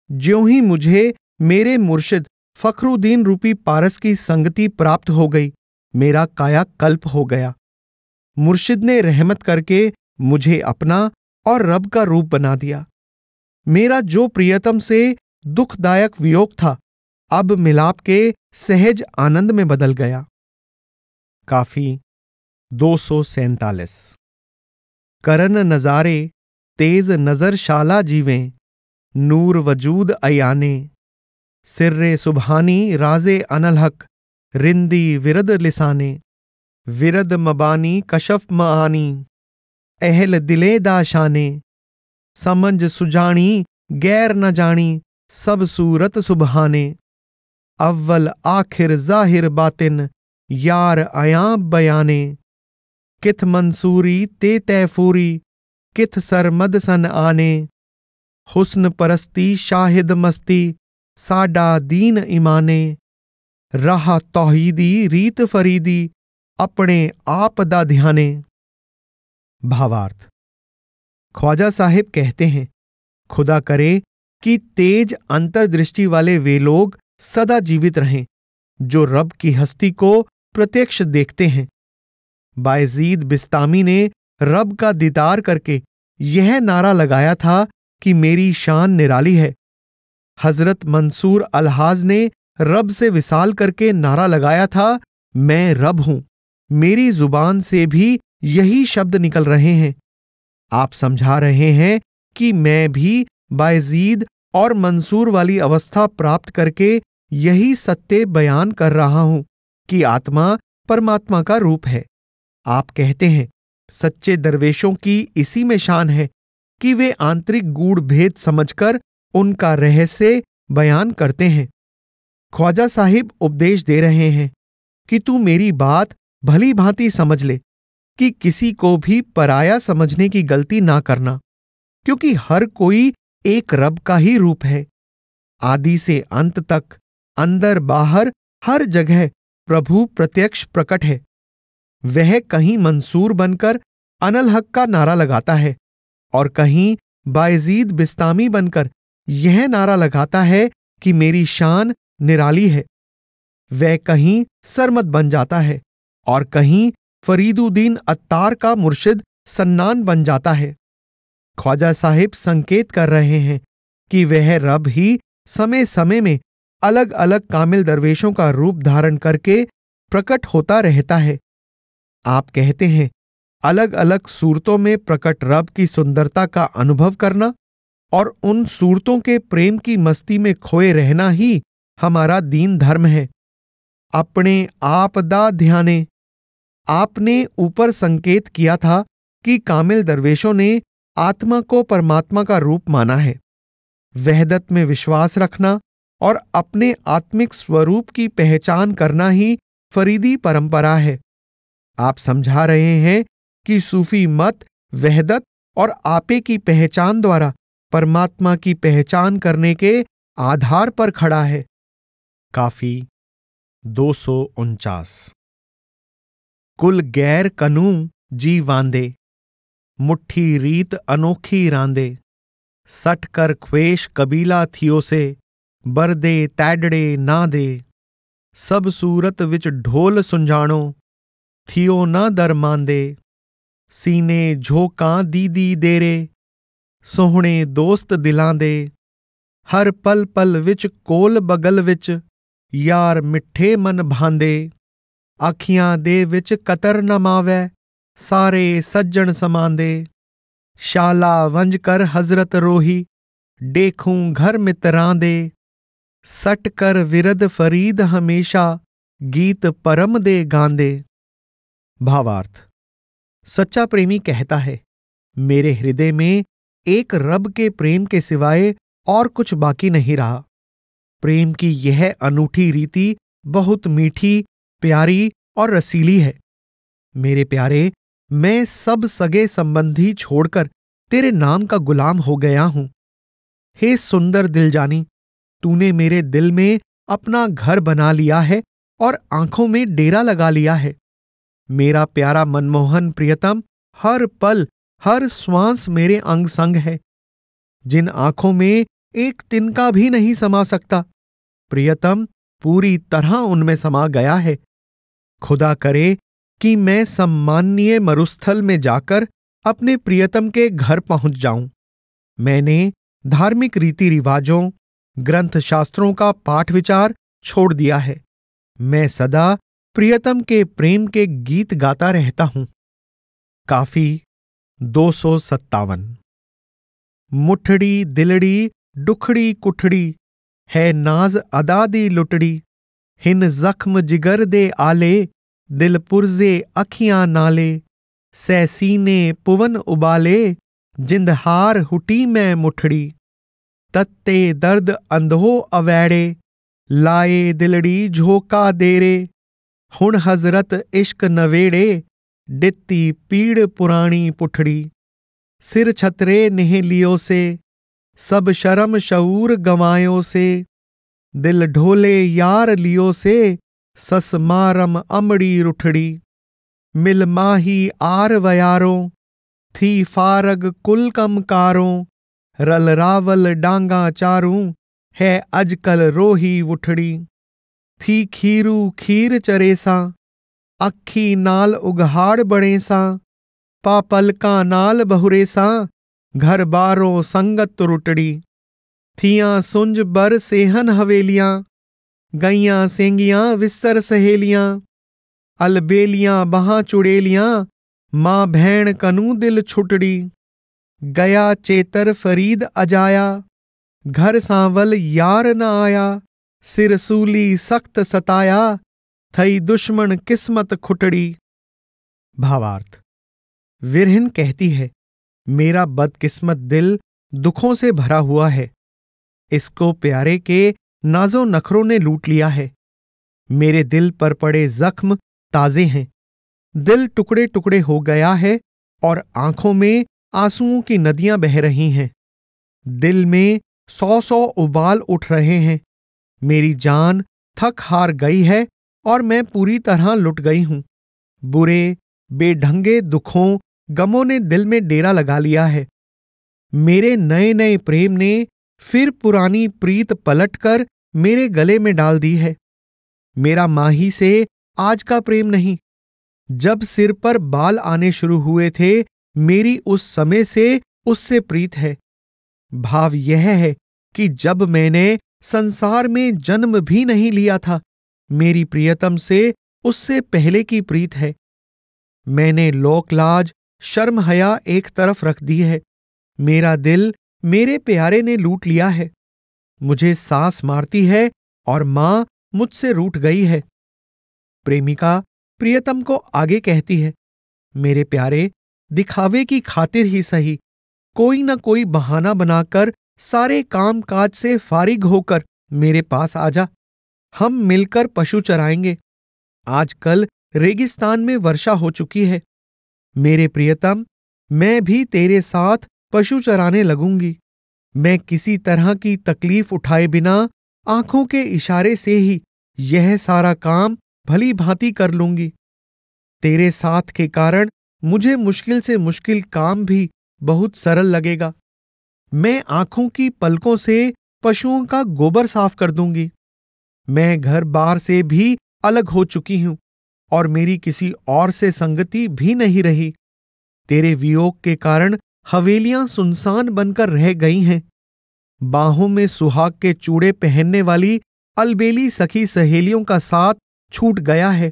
ज्यों ही मुझे मेरे मुर्शिद फखरुद्दीन रूपी पारस की संगति प्राप्त हो गई, मेरा कायाकल्प हो गया। मुर्शिद ने रहमत करके मुझे अपना और रब का रूप बना दिया। मेरा जो प्रियतम से दुखदायक वियोग था, अब मिलाप के सहज आनंद में बदल गया। काफी 247। करन नजारे तेज नजर शाला जीवें, नूर वजूद अयाने, सिर्रे सुबहानी राजे अनलहक, रिंदी विरद लिसाने, विरद मबानी कशफ मआनी, अहल दिले दाशाने, समझ सुजानी गैर न जानी, सब सूरत सुबहाने, अव्वल आखिर जाहिर बातिन, यार अयां बयाने, किथ मंसूरी ते तैफूरी, किथ सरमद सन आने, हुस्न परस्ती शाहिद मस्ती, साडा दीन ईमाने, राह तौहीदी रीत फरीदी, अपने आप दा ध्याने। भावार्थ। ख्वाजा साहिब कहते हैं, खुदा करे कि तेज अंतर्दृष्टि वाले वे लोग सदा जीवित रहें जो रब की हस्ती को प्रत्यक्ष देखते हैं। बायजीद बिस्तामी ने रब का दीदार करके यह नारा लगाया था कि मेरी शान निराली है। हजरत मंसूर अलहाज ने रब से विसाल करके नारा लगाया था, मैं रब हूं। मेरी जुबान से भी यही शब्द निकल रहे हैं। आप समझा रहे हैं कि मैं भी बायजीद और मंसूर वाली अवस्था प्राप्त करके यही सत्य बयान कर रहा हूं कि आत्मा परमात्मा का रूप है। आप कहते हैं, सच्चे दरवेशों की इसी में शान है कि वे आंतरिक गूढ़ भेद समझकर उनका रहस्य बयान करते हैं। ख्वाजा साहिब उपदेश दे रहे हैं कि तू मेरी बात भली भांति समझ ले कि किसी को भी पराया समझने की गलती ना करना, क्योंकि हर कोई एक रब का ही रूप है। आदि से अंत तक, अंदर बाहर, हर जगह प्रभु प्रत्यक्ष प्रकट है। वह कहीं मंसूर बनकर अनल हक का नारा लगाता है और कहीं बायजीद बिस्तामी बनकर यह नारा लगाता है कि मेरी शान निराली है। वह कहीं सरमद बन जाता है और कहीं फरीदुद्दीन अत्तार का मुर्शिद सन्नान बन जाता है। ख्वाजा साहिब संकेत कर रहे हैं कि वह रब ही समय समय में अलग अलग कामिल दरवेशों का रूप धारण करके प्रकट होता रहता है। आप कहते हैं, अलग अलग सूरतों में प्रकट रब की सुंदरता का अनुभव करना और उन सूरतों के प्रेम की मस्ती में खोए रहना ही हमारा दीन धर्म है। अपने आप दा ध्याने। आपने ऊपर संकेत किया था कि कामिल दरवेशों ने आत्मा को परमात्मा का रूप माना है। वहदत में विश्वास रखना और अपने आत्मिक स्वरूप की पहचान करना ही फरीदी परंपरा है। आप समझा रहे हैं कि सूफी मत वहदत और आपे की पहचान द्वारा परमात्मा की पहचान करने के आधार पर खड़ा है। काफी 249। कुल गैर कनू जी वांदे, मुट्ठी रीत अनोखी रांदे, सट कर ख्वेश कबीला थियो से, बरदे तैडड़े ना दे, सब सूरत विच ढोल सुंजाणो, थियो ना दरमांदे, सीने झोकां दीदी देरे, सोहणे दोस्त दिलां दे, हर पल पल विच कोल बगल विच, यार मिठे मन भांदे, आखियां दे विच कतर न मावै, सारे सज्जण समांदे, शाला वंज कर हजरत रोही, देखूं घर मित्रां दे, सट कर विरद फरीद हमेशा, गीत परम दे गांदे। भावार्थ। सच्चा प्रेमी कहता है, मेरे हृदय में एक रब के प्रेम के सिवाय और कुछ बाकी नहीं रहा। प्रेम की यह अनूठी रीति बहुत मीठी, प्यारी और रसीली है। मेरे प्यारे, मैं सब सगे संबंधी छोड़कर तेरे नाम का गुलाम हो गया हूं। हे सुंदर दिलजानी, तूने मेरे दिल में अपना घर बना लिया है और आंखों में डेरा लगा लिया है। मेरा प्यारा मनमोहन प्रियतम हर पल, हर श्वास मेरे अंग संग है। जिन आंखों में एक तिनका भी नहीं समा सकता, प्रियतम पूरी तरह उनमें समा गया है। खुदा करे कि मैं सम्माननीय मरुस्थल में जाकर अपने प्रियतम के घर पहुंच जाऊं। मैंने धार्मिक रीति रिवाजों, ग्रंथ शास्त्रों का पाठ विचार छोड़ दिया है। मैं सदा प्रियतम के प्रेम के गीत गाता रहता हूं। काफी 257। मुठड़ी दिलड़ी डुखड़ी कुठड़ी, है नाज अदा दी लुटड़ी। हिन जख्म जिगर दे आले, दिल पुरजे अखियां नाले। सै सीने पुवन उबाले, जिंद हार हुटी मैं मुठड़ी। तत्ते दर्द अंधो अवैड़े, लाए दिलड़ी झोंका देरे। हुण हजरत इश्क नवेड़े, डित्ती पीड़ पुराणी पुठड़ी। सिर छतरे नेह लियो से, सब शर्म शऊर गंवायो से। दिल ढोले यार लियो से, सस मारम अमड़ी रुठड़ी। मिल माही आर वयारों, थी फारग कुल कमकारों। रल रावल डांगा चारूं, है अजकल रोही उठड़ी। थी खीरू खीर चरेसा, अखी नाल उघाड़ बड़ेसा। पापलका नाल बहुरेसा, घर बारों संगत रुटड़ी। थियां सुंज बर सेहन हवेलियां, गईयां सेंगियां विस्सर सहेलियां। अलबेलियां बहां चुड़ेलियां, मां भैण कनू दिल छुटड़ी। गया चेतर फरीद अजाया, घर सांवल यार न आया। सिर सूली सख्त सताया, थई दुश्मन किस्मत खुटड़ी। भावार्थ। विरहिन कहती है, मेरा बदकिस्मत दिल दुखों से भरा हुआ है। इसको प्यारे के नाजो नखरों ने लूट लिया है। मेरे दिल पर पड़े जख्म ताजे हैं। दिल टुकड़े टुकड़े हो गया है और आंखों में आंसुओं की नदियां बह रही हैं। दिल में 100 उबाल उठ रहे हैं। मेरी जान थक हार गई है और मैं पूरी तरह लुट गई हूं। बुरे बेढंगे दुखों गमों ने दिल में डेरा लगा लिया है। मेरे नए नए प्रेम ने फिर पुरानी प्रीत पलटकर मेरे गले में डाल दी है। मेरा माही से आज का प्रेम नहीं, जब सिर पर बाल आने शुरू हुए थे, मेरी उस समय से उससे प्रीत है। भाव यह है कि जब मैंने संसार में जन्म भी नहीं लिया था, मेरी प्रियतम से उससे पहले की प्रीत है। मैंने लोकलाज शर्म हया एक तरफ रख दी है। मेरा दिल मेरे प्यारे ने लूट लिया है। मुझे सांस मारती है और मां मुझसे रूठ गई है। प्रेमिका प्रियतम को आगे कहती है, मेरे प्यारे, दिखावे की खातिर ही सही कोई न कोई बहाना बनाकर सारे काम काज से फारिग होकर मेरे पास आजा। हम मिलकर पशु चराएंगे। आजकल रेगिस्तान में वर्षा हो चुकी है। मेरे प्रियतम, मैं भी तेरे साथ पशु चराने लगूंगी। मैं किसी तरह की तकलीफ उठाए बिना आंखों के इशारे से ही यह सारा काम भली भांति कर लूंगी। तेरे साथ के कारण मुझे मुश्किल से मुश्किल काम भी बहुत सरल लगेगा। मैं आंखों की पलकों से पशुओं का गोबर साफ कर दूंगी। मैं घर बार से भी अलग हो चुकी हूं और मेरी किसी और से संगति भी नहीं रही। तेरे वियोग के कारण हवेलियां सुनसान बनकर रह गई हैं। बाहों में सुहाग के चूड़े पहनने वाली अलबेली सखी सहेलियों का साथ छूट गया है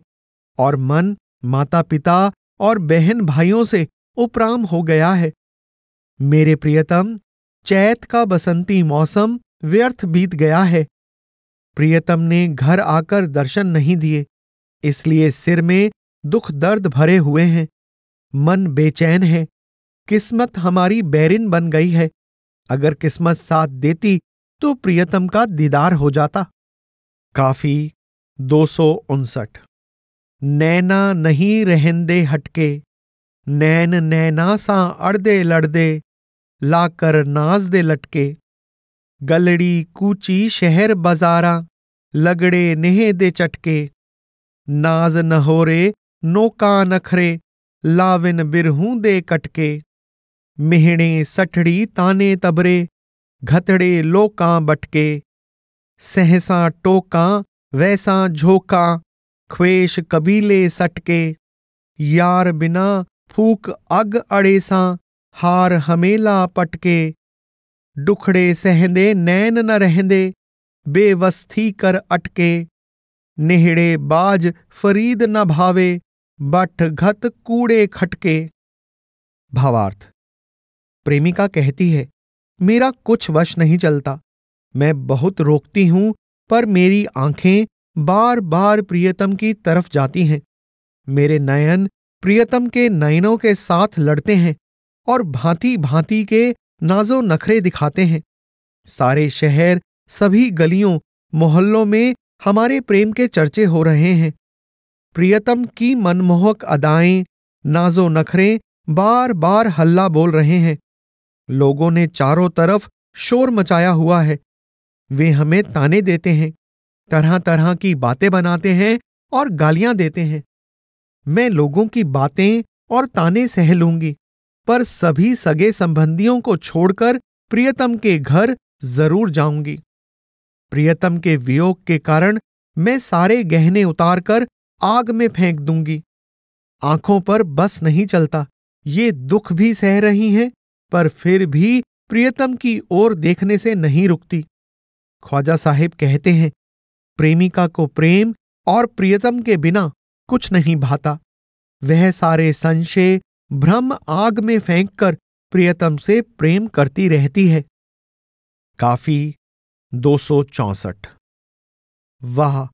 और मन माता पिता और बहन भाइयों से उपराम हो गया है। मेरे प्रियतम, चैत का बसंती मौसम व्यर्थ बीत गया है। प्रियतम ने घर आकर दर्शन नहीं दिए, इसलिए सिर में दुख दर्द भरे हुए हैं। मन बेचैन है। किस्मत हमारी बैरिन बन गई है। अगर किस्मत साथ देती तो प्रियतम का दीदार हो जाता। काफी 259। नैना नहीं रहंदे हटके, नैन नैना सा अड़दे लड़दे, लाकर नाज दे लटके। गलड़ी कूची शहर बाजारा, लगड़े नेह दे चटके। नाज नहोरे नोका नखरे, लाविन बिरहूं दे कटके। मिहणे सठड़ी ताने तबरे, घतड़े लोकां बटके। सहसा टोका वैसा झोंका, ख्वेश कबीले सटके। यार बिना फूक अग अड़ेसा, हार हमेला पटके। डुखड़े सहंदे नैन न रहंदे, बेवस थी कर अटके। नेहड़े बाज फरीद न भावे, बठ घत कूड़े खटके। भावार्थ। प्रेमिका कहती है, मेरा कुछ वश नहीं चलता। मैं बहुत रोकती हूं, पर मेरी आंखें बार बार प्रियतम की तरफ जाती हैं। मेरे नयन प्रियतम के नयनों के साथ लड़ते हैं और भांति भांति के नाजो नखरे दिखाते हैं। सारे शहर, सभी गलियों मोहल्लों में हमारे प्रेम के चर्चे हो रहे हैं। प्रियतम की मनमोहक अदाएं, नाजो नखरे बार बार हल्ला बोल रहे हैं। लोगों ने चारों तरफ शोर मचाया हुआ है। वे हमें ताने देते हैं, तरह तरह की बातें बनाते हैं और गालियां देते हैं। मैं लोगों की बातें और ताने सह लूंगी, पर सभी सगे संबंधियों को छोड़कर प्रियतम के घर जरूर जाऊंगी। प्रियतम के वियोग के कारण मैं सारे गहने उतारकर आग में फेंक दूंगी। आंखों पर बस नहीं चलता। ये दुख भी सह रही हैं, पर फिर भी प्रियतम की ओर देखने से नहीं रुकती। ख्वाजा साहिब कहते हैं, प्रेमिका को प्रेम और प्रियतम के बिना कुछ नहीं भाता। वह सारे संशय भ्रम आग में फेंककर प्रियतम से प्रेम करती रहती है। काफी 264। वाह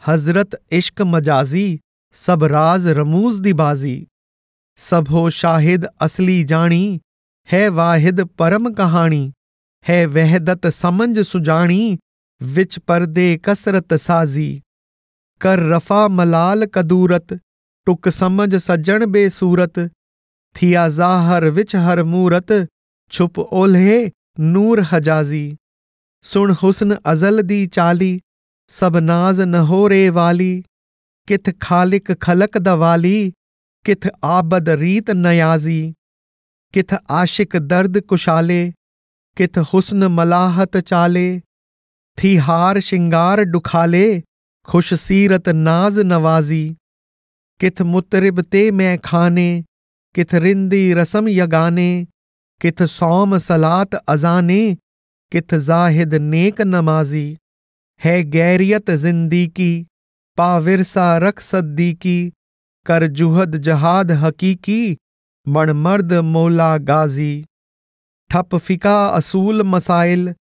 हजरत इश्क मजाजी, सब राज रमूज दिबाजी। सब हो शाहिद असली जानी, है वाहिद परम कहानी। है वहदत समंज सुजानी, विच पर्दे कसरत साजी। कर रफा मलाल कदूरत, टुक समझ सज्जन बेसूरत। थिया जाहर विच हर मूरत, छुप ओल्हे नूर हजाजी। सुन हुस्न अजल दी चाली, सब नाज नहोरे वाली। किथ खालिक खलक दवाली, किथ आबद रीत नयाजी। किथ आशिक दर्द कुशाले, किथ हुस्न मलाहत चाले। थी हार शिंगार डुखाले, खुश सीरत नाज नवाजी। किथ मुतरिब ते मैं खाने, किथ रिंदी रसम यगाने। किथ सौम सलात अजाने, किथ जाहिद नेक नमाजी। है गैरियत जिंदगी, पाविरसा रख सद्दीकी। कर जुहद जहाद हकीकी, मण मर्द मौला गाजी। ठप फिका असूल मसाइल,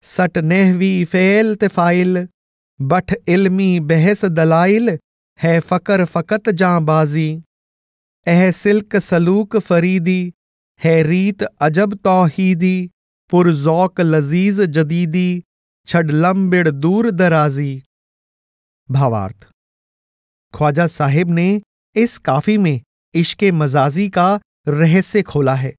सट नहवी फेल तिफाइल। बठ इल्मी बहस दलाइल, है फकर फकत जांबाजी। एह सिल्क सलूक फरीदी, है रीत अजब तौहीदी। पुरजौक लजीज जदीदी, छड लंबिड़ दूर दराजी। भावार्थ। ख्वाजा साहिब ने इस काफी में इश्के मजाजी का रहस्य खोला है।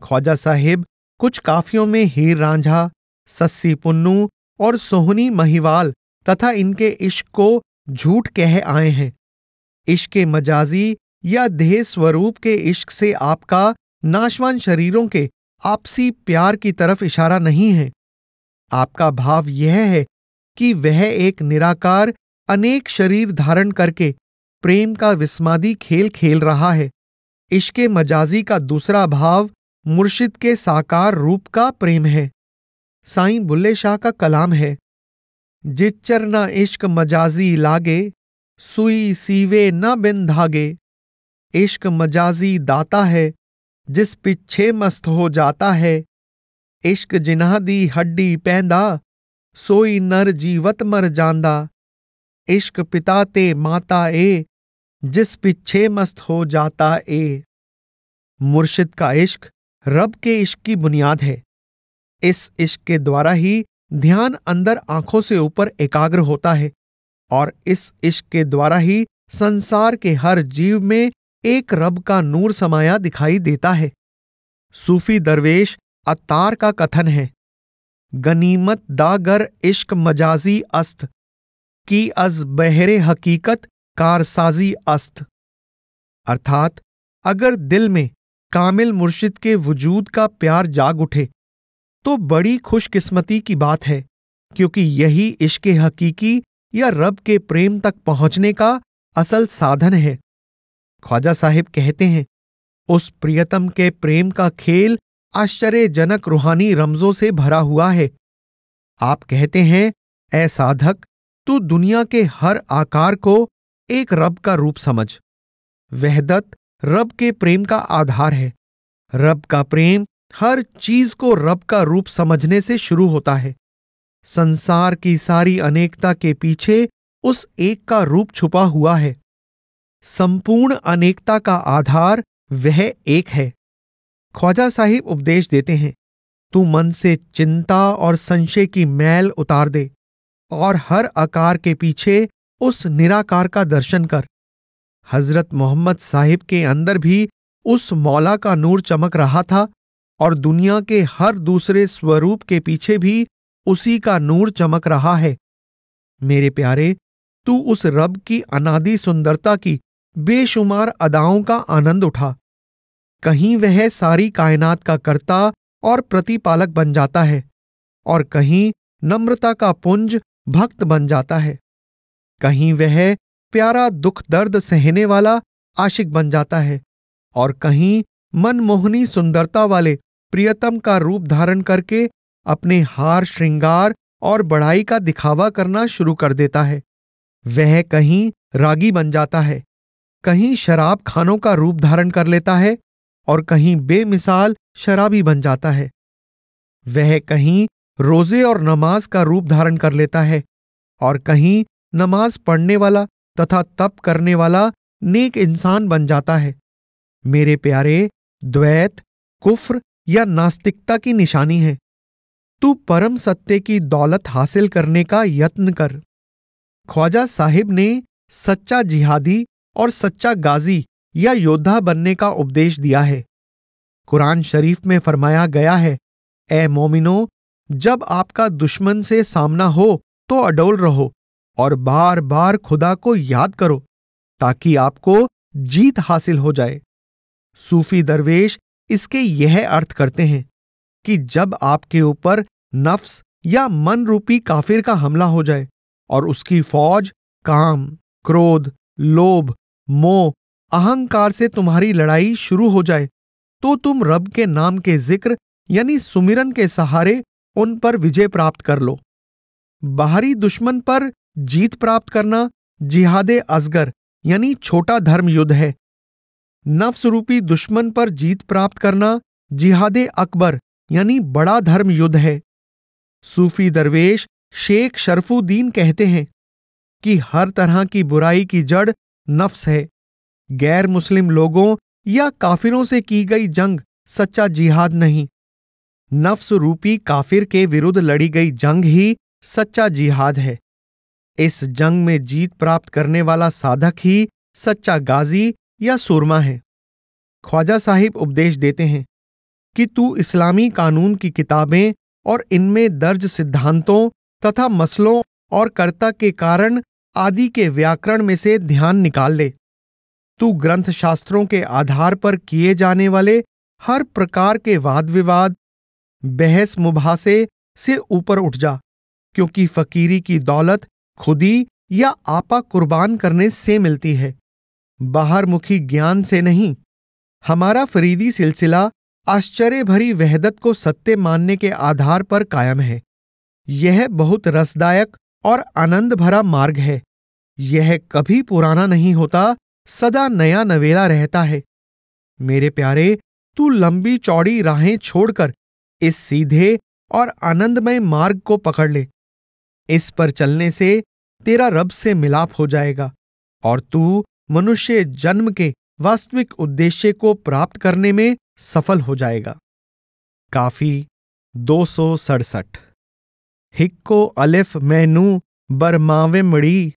ख्वाजा साहिब कुछ काफियों में हीर रांझा, सस्सी पुन्नू और सोहनी महिवाल तथा इनके इश्क को झूठ कह आए हैं। इश्के मजाजी या देह स्वरूप के इश्क से आपका नाशवान शरीरों के आपसी प्यार की तरफ इशारा नहीं है। आपका भाव यह है कि वह एक निराकार अनेक शरीर धारण करके प्रेम का विस्मादी खेल खेल रहा है। इश्के मजाजी का दूसरा भाव मुर्शिद के साकार रूप का प्रेम है। साईं बुल्ले शाह का कलाम है, जिच्चर न इश्क मजाजी लागे, सुई सीवे न बिन धागे। इश्क मजाजी दाता है, जिस पिछे मस्त हो जाता है। इश्क जिन्हा दी हड्डी पैंदा, सोई नर जीवत मर जांदा। इश्क पिता ते माता ए, जिस पिछे मस्त हो जाता ए। मुर्शिद का इश्क रब के इश्क की बुनियाद है। इस इश्क के द्वारा ही ध्यान अंदर आंखों से ऊपर एकाग्र होता है और इस इश्क के द्वारा ही संसार के हर जीव में एक रब का नूर समाया दिखाई देता है। सूफी दरवेश अत्तार का कथन है, गनीमत दागर इश्क मजाजी अस्त की अज बहरे हकीकत कारसाजी अस्त। अर्थात अगर दिल में कामिल मुर्शिद के वजूद का प्यार जाग उठे तो बड़ी खुशकिस्मती की बात है, क्योंकि यही इश्क हकीकी या रब के प्रेम तक पहुंचने का असल साधन है। ख्वाजा साहिब कहते हैं, उस प्रियतम के प्रेम का खेल आश्चर्यजनक रूहानी रमजों से भरा हुआ है। आप कहते हैं, ऐ साधक, तू दुनिया के हर आकार को एक रब का रूप समझ। वहदत रब के प्रेम का आधार है। रब का प्रेम हर चीज को रब का रूप समझने से शुरू होता है। संसार की सारी अनेकता के पीछे उस एक का रूप छुपा हुआ है। संपूर्ण अनेकता का आधार वह एक है। ख्वाजा साहिब उपदेश देते हैं, तू मन से चिंता और संशय की मैल उतार दे और हर आकार के पीछे उस निराकार का दर्शन कर। हजरत मोहम्मद साहिब के अंदर भी उस मौला का नूर चमक रहा था और दुनिया के हर दूसरे स्वरूप के पीछे भी उसी का नूर चमक रहा है। मेरे प्यारे, तू उस रब की अनादि सुंदरता की बेशुमार अदाओं का आनंद उठा। कहीं वह सारी कायनात का कर्ता और प्रतिपालक बन जाता है और कहीं नम्रता का पुंज भक्त बन जाता है। कहीं वह प्यारा दुख दर्द सहने वाला आशिक बन जाता है और कहीं मनमोहनी सुंदरता वाले प्रियतम का रूप धारण करके अपने हार श्रृंगार और बढ़ाई का दिखावा करना शुरू कर देता है। वह कहीं रागी बन जाता है, कहीं शराब खानों का रूप धारण कर लेता है और कहीं बेमिसाल शराबी बन जाता है। वह कहीं रोजे और नमाज का रूप धारण कर लेता है और कहीं नमाज पढ़ने वाला तथा तप करने वाला नेक इंसान बन जाता है। मेरे प्यारे, द्वैत कुफ्र या नास्तिकता की निशानी है। तू परम सत्य की दौलत हासिल करने का यत्न कर। ख्वाजा साहिब ने सच्चा जिहादी और सच्चा गाजी या योद्धा बनने का उपदेश दिया है। कुरान शरीफ में फरमाया गया है, ए मोमिनो, जब आपका दुश्मन से सामना हो तो अडोल रहो और बार बार खुदा को याद करो ताकि आपको जीत हासिल हो जाए। सूफी दरवेश इसके यह अर्थ करते हैं कि जब आपके ऊपर नफ्स या मन रूपी काफिर का हमला हो जाए और उसकी फौज काम, क्रोध, लोभ, मोह, अहंकार से तुम्हारी लड़ाई शुरू हो जाए, तो तुम रब के नाम के जिक्र यानी सुमिरन के सहारे उन पर विजय प्राप्त कर लो। बाहरी दुश्मन पर जीत प्राप्त करना जिहादे असगर यानी छोटा धर्म युद्ध है। नफ्स रूपी दुश्मन पर जीत प्राप्त करना जिहादे अकबर यानी बड़ा धर्म युद्ध है। सूफी दरवेश शेख शरफुद्दीन कहते हैं कि हर तरह की बुराई की जड़ नफ्स है। गैर मुस्लिम लोगों या काफिरों से की गई जंग सच्चा जिहाद नहीं, नफ्स रूपी काफिर के विरुद्ध लड़ी गई जंग ही सच्चा जिहाद है। इस जंग में जीत प्राप्त करने वाला साधक ही सच्चा गाजी या सूरमा है। ख्वाजा साहिब उपदेश देते हैं कि तू इस्लामी कानून की किताबें और इनमें दर्ज सिद्धांतों तथा मसलों और कर्ता के कारण आदि के व्याकरण में से ध्यान निकाल ले। तू ग्रंथ शास्त्रों के आधार पर किए जाने वाले हर प्रकार के वाद विवाद, बहस मुबासे से ऊपर उठ जा, क्योंकि फकीरी की दौलत खुदी या आपा कुर्बान करने से मिलती है, बाहरमुखी ज्ञान से नहीं। हमारा फरीदी सिलसिला आश्चर्य भरी वहदत को सत्य मानने के आधार पर कायम है। यह बहुत रसदायक और आनंद भरा मार्ग है। यह कभी पुराना नहीं होता, सदा नया नवेला रहता है। मेरे प्यारे, तू लंबी चौड़ी राहें छोड़कर इस सीधे और आनंदमय मार्ग को पकड़ ले। इस पर चलने से तेरा रब से मिलाप हो जाएगा और तू मनुष्य जन्म के वास्तविक उद्देश्य को प्राप्त करने में सफल हो जाएगा। काफी 267। हिक्को अलिफ मैनू बरमावे मड़ी,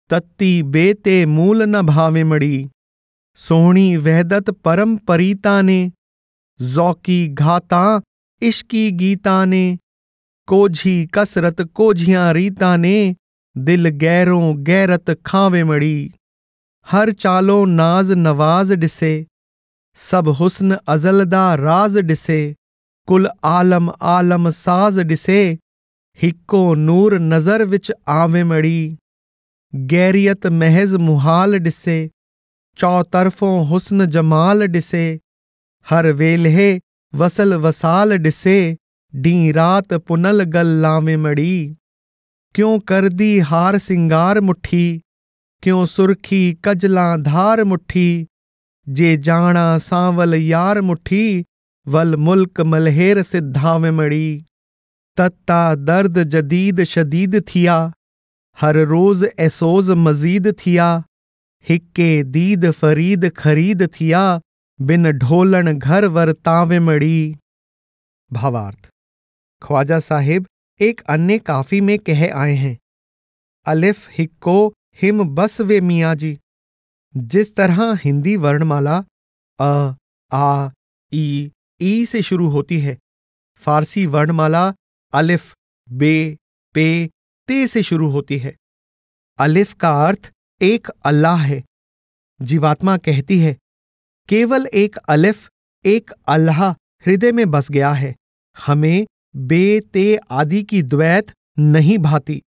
तत्ती बेते मूल न भावे मड़ी। सोहणी वहदत परम परीता ने, जौकी घाता इश्की गीता ने। कोझी कसरत कोझियां रीता ने, दिल गैरों गैरत खावे मड़ी। हर चालो नाज नवाज डिसे, सब हुस्न अजलदा राज डिसे। कुल आलम आलम साज डिसे, हिक्को नूर नजर विच आवे मड़ी। गैरियत महज मुहाल डिसे, चौतरफों हुस्न जमाल डिसे। हर वेल्हे वसल वसाल डिसे, डी रात पुनल गल लावे मड़ी। क्यों कर दी हार सिंगार मुट्ठी, क्यों सुरखी कजला धार मुट्ठी। जे जाना सांवल यार मुट्ठी, वल मुल्क मलहेर सिद्धावे मड़ी। तत्ता दर्द जदीद शदीद थिया, हर रोज एसोज मजीद थिया। हिक्के दीद फरीद खरीद थिया, बिन ढोलन घर वर तावे मड़ी। भावार्थ। ख्वाजा साहिब एक अन्य काफी में कह आए हैं, अलिफ हिक्को हिम बस वे मियाँ जी। जिस तरह हिंदी वर्णमाला अ, आ, ई से शुरू होती है, फारसी वर्णमाला अलिफ, बे, पे, ते से शुरू होती है। अलिफ का अर्थ एक अल्लाह है। जीवात्मा कहती है, केवल एक अलिफ, एक अल्लाह हृदय में बस गया है। हमें बे ते आदि की द्वैत नहीं भाती।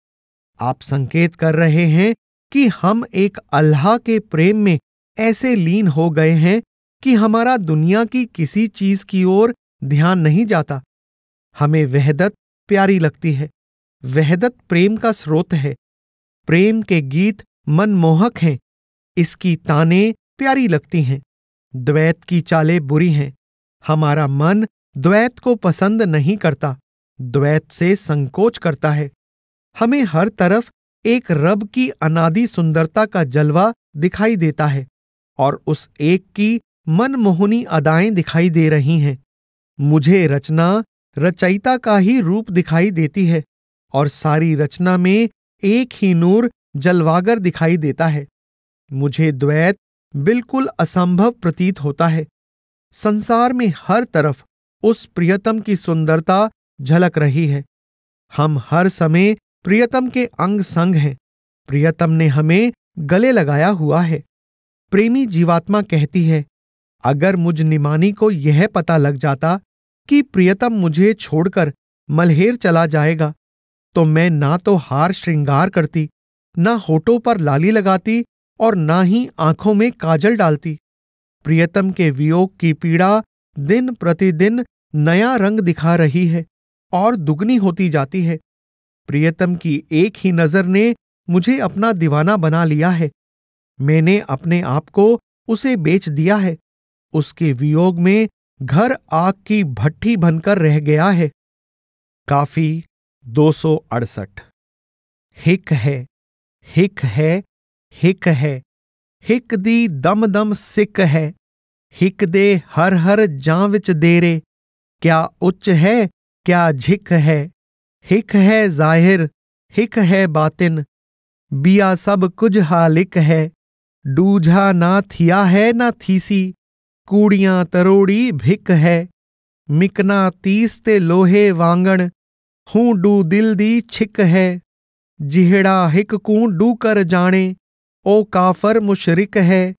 आप संकेत कर रहे हैं कि हम एक अल्लाह के प्रेम में ऐसे लीन हो गए हैं कि हमारा दुनिया की किसी चीज की ओर ध्यान नहीं जाता। हमें वहदत प्यारी लगती है। वहदत प्रेम का स्रोत है। प्रेम के गीत मनमोहक हैं। इसकी ताने प्यारी लगती हैं। द्वैत की चालें बुरी हैं। हमारा मन द्वैत को पसंद नहीं करता, द्वैत से संकोच करता है। हमें हर तरफ एक रब की अनादि सुंदरता का जलवा दिखाई देता है और उस एक की मनमोहनी अदाएं दिखाई दे रही हैं। मुझे रचना रचयिता का ही रूप दिखाई देती है और सारी रचना में एक ही नूर जलवागर दिखाई देता है। मुझे द्वैत बिल्कुल असंभव प्रतीत होता है। संसार में हर तरफ उस प्रियतम की सुंदरता झलक रही है। हम हर समय प्रियतम के अंग संग हैं। प्रियतम ने हमें गले लगाया हुआ है। प्रेमी जीवात्मा कहती है, अगर मुझ निमानी को यह पता लग जाता कि प्रियतम मुझे छोड़कर मलहेर चला जाएगा, तो मैं ना तो हार श्रृंगार करती, ना होठों पर लाली लगाती और ना ही आंखों में काजल डालती। प्रियतम के वियोग की पीड़ा दिन प्रतिदिन नया रंग दिखा रही है और दुगनी होती जाती है। प्रियतम की एक ही नजर ने मुझे अपना दीवाना बना लिया है। मैंने अपने आप को उसे बेच दिया है। उसके वियोग में घर आग की भट्ठी बनकर रह गया है। काफी 268। हिक है, हिक है, हिक है, हिक दी दम दम सिक है। हिक दे हर हर जां विच देरे, क्या उच्च है क्या झिक है। हिक है जाहिर, हिक है बातिन, बिया सब कुछ हालिक है। डूझा ना थिया है ना थीसी, कूड़ियां तरोड़ी भिक है। मिकना तीस ते लोहे वांगण, हूं डू दिल दी छिक है। जिहड़ा हिक कूं डू कर जाने, ओ काफर मुशरिक है।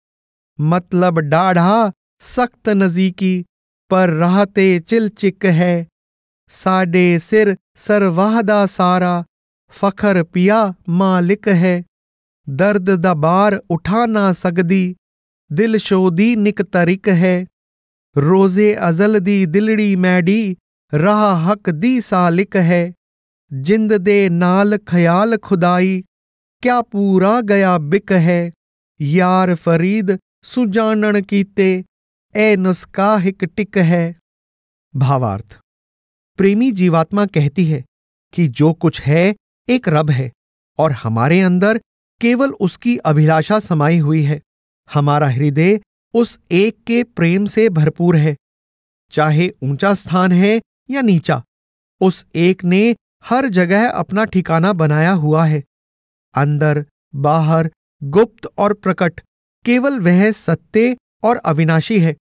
मतलब डाढ़ा सख्त नजीकी, पर राहते चिलचिक है। साडे सिर सरवाहदा सारा, फखर पिया मालिक है। दर्द दा बार उठा ना सकदी, दिल शोदी निक तरिक है। रोजे अजल दी दिलड़ी मैडी, राह हक दी सालिक है। जिंद दे नाल ख्याल खुदाई, क्या पूरा गया बिक है। यार फरीद सुजानन कीते, ए नुस्का हिक टिक है। भावार्थ। प्रेमी जीवात्मा कहती है कि जो कुछ है एक रब है और हमारे अंदर केवल उसकी अभिलाषा समाई हुई है। हमारा हृदय उस एक के प्रेम से भरपूर है। चाहे ऊंचा स्थान है या नीचा, उस एक ने हर जगह अपना ठिकाना बनाया हुआ है। अंदर बाहर, गुप्त और प्रकट, केवल वह सत्य और अविनाशी है।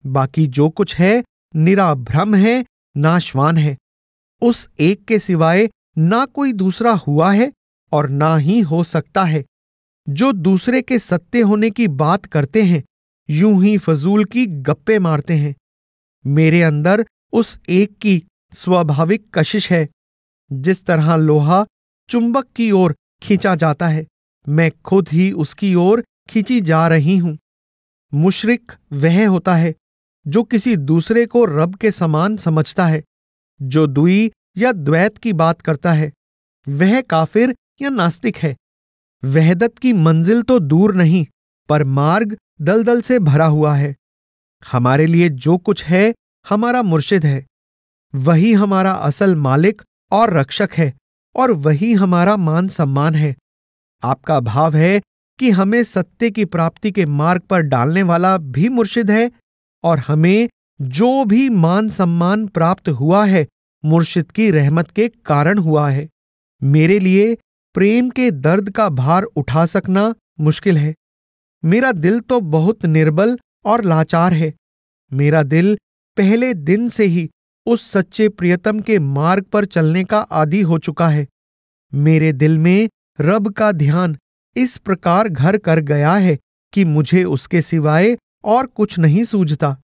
बाकी जो कुछ है निरा भ्रम है, नाशवान है। उस एक के सिवाय ना कोई दूसरा हुआ है और ना ही हो सकता है। जो दूसरे के सत्य होने की बात करते हैं, यूं ही फजूल की गप्पे मारते हैं। मेरे अंदर उस एक की स्वाभाविक कशिश है। जिस तरह लोहा चुंबक की ओर खींचा जाता है, मैं खुद ही उसकी ओर खींची जा रही हूं। मुशरिक वह होता है जो किसी दूसरे को रब के समान समझता है। जो द्वि या द्वैत की बात करता है, वह काफिर या नास्तिक है। वहदत की मंजिल तो दूर नहीं, पर मार्ग दलदल से भरा हुआ है। हमारे लिए जो कुछ है हमारा मुर्शिद है। वही हमारा असल मालिक और रक्षक है, और वही हमारा मान सम्मान है। आपका भाव है कि हमें सत्य की प्राप्ति के मार्ग पर डालने वाला भी मुर्शिद है, और हमें जो भी मान सम्मान प्राप्त हुआ है मुर्शिद की रहमत के कारण हुआ है। मेरे लिए प्रेम के दर्द का भार उठा सकना मुश्किल है। मेरा दिल तो बहुत निर्बल और लाचार है। मेरा दिल पहले दिन से ही उस सच्चे प्रियतम के मार्ग पर चलने का आदी हो चुका है। मेरे दिल में रब का ध्यान इस प्रकार घर कर गया है कि मुझे उसके सिवाय और कुछ नहीं सूझता।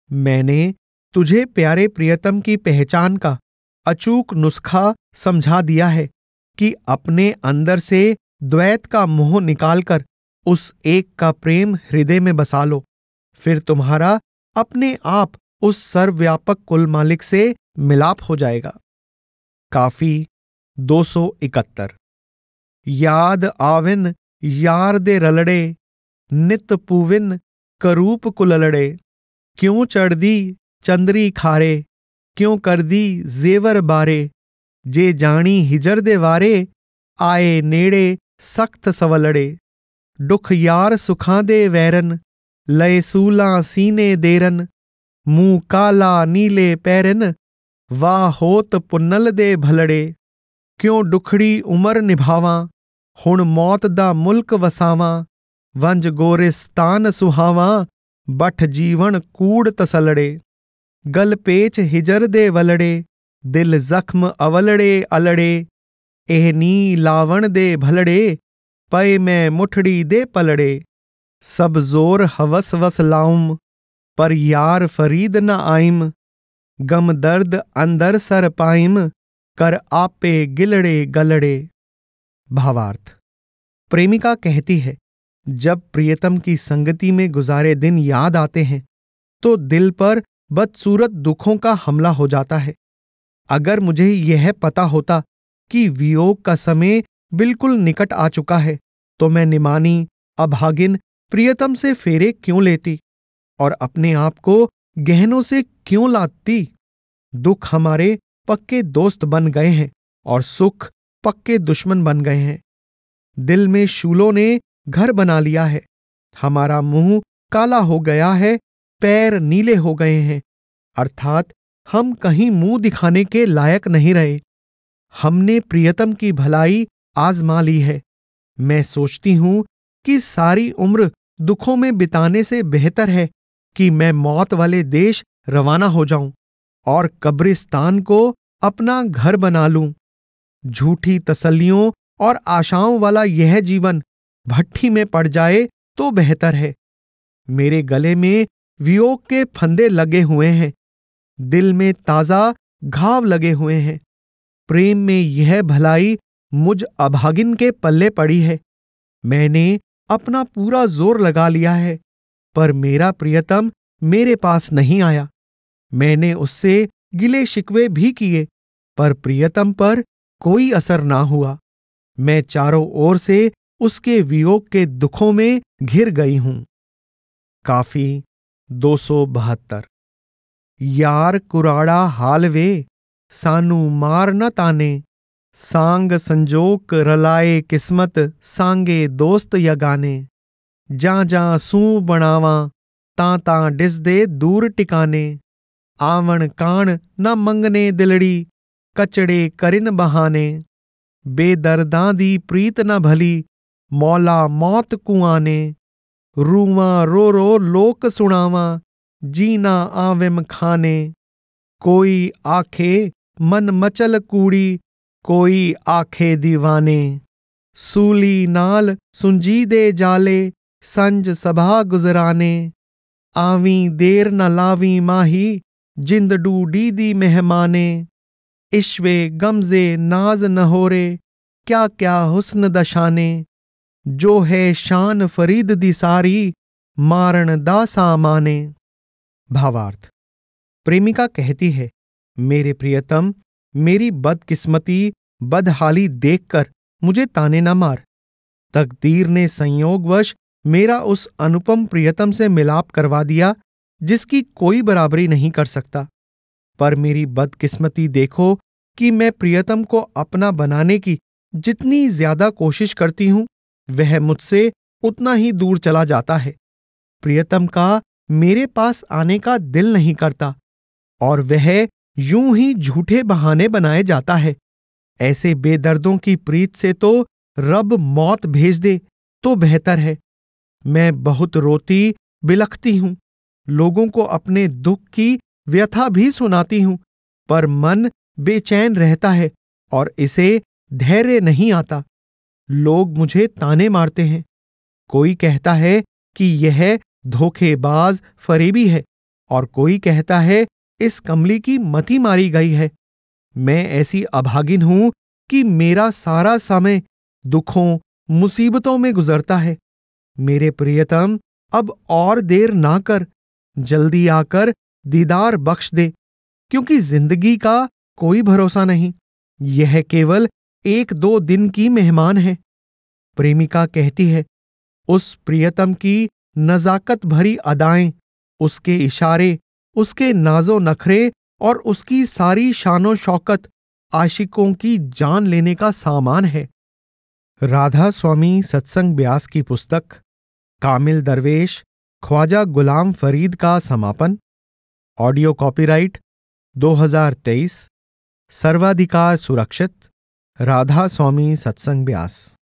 मैंने तुझे प्यारे प्रियतम की पहचान का अचूक नुस्खा समझा दिया है कि अपने अंदर से द्वैत का मोह निकालकर उस एक का प्रेम हृदय में बसा लो। फिर तुम्हारा अपने आप उस सर्वव्यापक कुल मालिक से मिलाप हो जाएगा। काफी 271। याद आविन यार दे रलड़े, नित पूविन करूप कुललड़े। क्यों चढ़दी चंदरी खारे, क्यों कर दी जेवर बारे। जे जानी हिजर दे वारे, आए नेड़े सख्त सवलड़े। दुख यार सुखां दे वैरन, लय सूला सीने देरन। मुंह काला नीले पैरन, वाह होत पुन्नल दे भलड़े। क्यों दुखड़ी उमर निभावां, हुण मौत दा मुल्क वसावां। वंज गोरिस्तान सुहावां, बठ जीवन कूड़ तसलड़े। गल पेच हिजर दे वलड़े, दिल जख्म अवलड़े अलड़े। एह नी लावण दे भलड़े, पए मैं मुठड़ी दे पलड़े। सब जोर हवस वस लाउम, पर यार फरीद न आइम। गम दर्द अंदर सर पाइम, कर आपे गिलड़े गलड़े। भावार्थ। प्रेमिका कहती है, जब प्रियतम की संगति में गुजारे दिन याद आते हैं तो दिल पर बदसूरत दुखों का हमला हो जाता है। अगर मुझे यह पता होता कि वियोग का समय बिल्कुल निकट आ चुका है, तो मैं निमानी अभागिन प्रियतम से फेरे क्यों लेती और अपने आप को गहनों से क्यों लादती। दुख हमारे पक्के दोस्त बन गए हैं और सुख पक्के दुश्मन बन गए हैं। दिल में शूलों ने घर बना लिया है। हमारा मुंह काला हो गया है, पैर नीले हो गए हैं, अर्थात हम कहीं मुंह दिखाने के लायक नहीं रहे। हमने प्रियतम की भलाई आजमा ली है। मैं सोचती हूं कि सारी उम्र दुखों में बिताने से बेहतर है कि मैं मौत वाले देश रवाना हो जाऊं और कब्रिस्तान को अपना घर बना लूं। झूठी तसल्लियों और आशाओं वाला यह जीवन भट्ठी में पड़ जाए तो बेहतर है। मेरे गले में वियोग के फंदे लगे हुए हैं, दिल में ताजा घाव लगे हुए हैं। प्रेम में यह भलाई मुझ अभागिन के पल्ले पड़ी है। मैंने अपना पूरा जोर लगा लिया है, पर मेरा प्रियतम मेरे पास नहीं आया। मैंने उससे गिले शिकवे भी किए, पर प्रियतम पर कोई असर ना हुआ। मैं चारों ओर से उसके वियोग के दुखों में घिर गई हूं। काफी 272। यार कुराड़ा हाल वे, सानू मार न ताने। सांग संजोक रलाए किस्मत, सांगे दोस्त यगाने। जां जां सूं बनावा, तां तां डिसदे दूर टिकाने। आवण काण न मंगने दिलड़ी, कचड़े करिन बहाने। बेदर्दां दी प्रीत न भली, मौला मौत कुआने। रूवां रो रो लोक सुणावां, जीना आविम खाने। कोई आखे मन मचल कूड़ी, कोई आखे दीवाने। सूली नाल सुंजी दे जाले, संज सभा गुजराने। आवी देर न लावी माही, जिंद डूडी दी मेहमाने। इश्वे गमजे नाज नहोरे, क्या क्या हुस्न दशाने। जो है शान फरीद दी सारी, मारण दा सामाने। भावार्थ। प्रेमिका कहती है, मेरे प्रियतम, मेरी बदकिस्मती बदहाली देखकर मुझे ताने न मार। तकदीर ने संयोगवश मेरा उस अनुपम प्रियतम से मिलाप करवा दिया जिसकी कोई बराबरी नहीं कर सकता। पर मेरी बदकिस्मती देखो कि मैं प्रियतम को अपना बनाने की जितनी ज्यादा कोशिश करती हूं, वह मुझसे उतना ही दूर चला जाता है। प्रियतम का मेरे पास आने का दिल नहीं करता और वह यूं ही झूठे बहाने बनाए जाता है। ऐसे बेदर्दों की प्रीत से तो रब मौत भेज दे तो बेहतर है। मैं बहुत रोती बिलखती हूं, लोगों को अपने दुख की व्यथा भी सुनाती हूं, पर मन बेचैन रहता है और इसे धैर्य नहीं आता। लोग मुझे ताने मारते हैं। कोई कहता है कि यह धोखेबाज फरेबी है और कोई कहता है इस कमली की मति मारी गई है। मैं ऐसी अभागिन हूं कि मेरा सारा समय दुखों मुसीबतों में गुजरता है। मेरे प्रियतम, अब और देर ना कर, जल्दी आकर दीदार बख्श दे, क्योंकि जिंदगी का कोई भरोसा नहीं। यह केवल 1-2 दिन की मेहमान है। प्रेमिका कहती है, उस प्रियतम की नजाकत भरी अदाएं, उसके इशारे, उसके नाजो नखरे और उसकी सारी शानो शौकत आशिकों की जान लेने का सामान है। राधा स्वामी सत्संग ब्यास की पुस्तक कामिल दरवेश ख्वाजा गुलाम फरीद का समापन। ऑडियो कॉपीराइट 2023, सर्वाधिकार सुरक्षित, राधा स्वामी सत्संग ब्यास।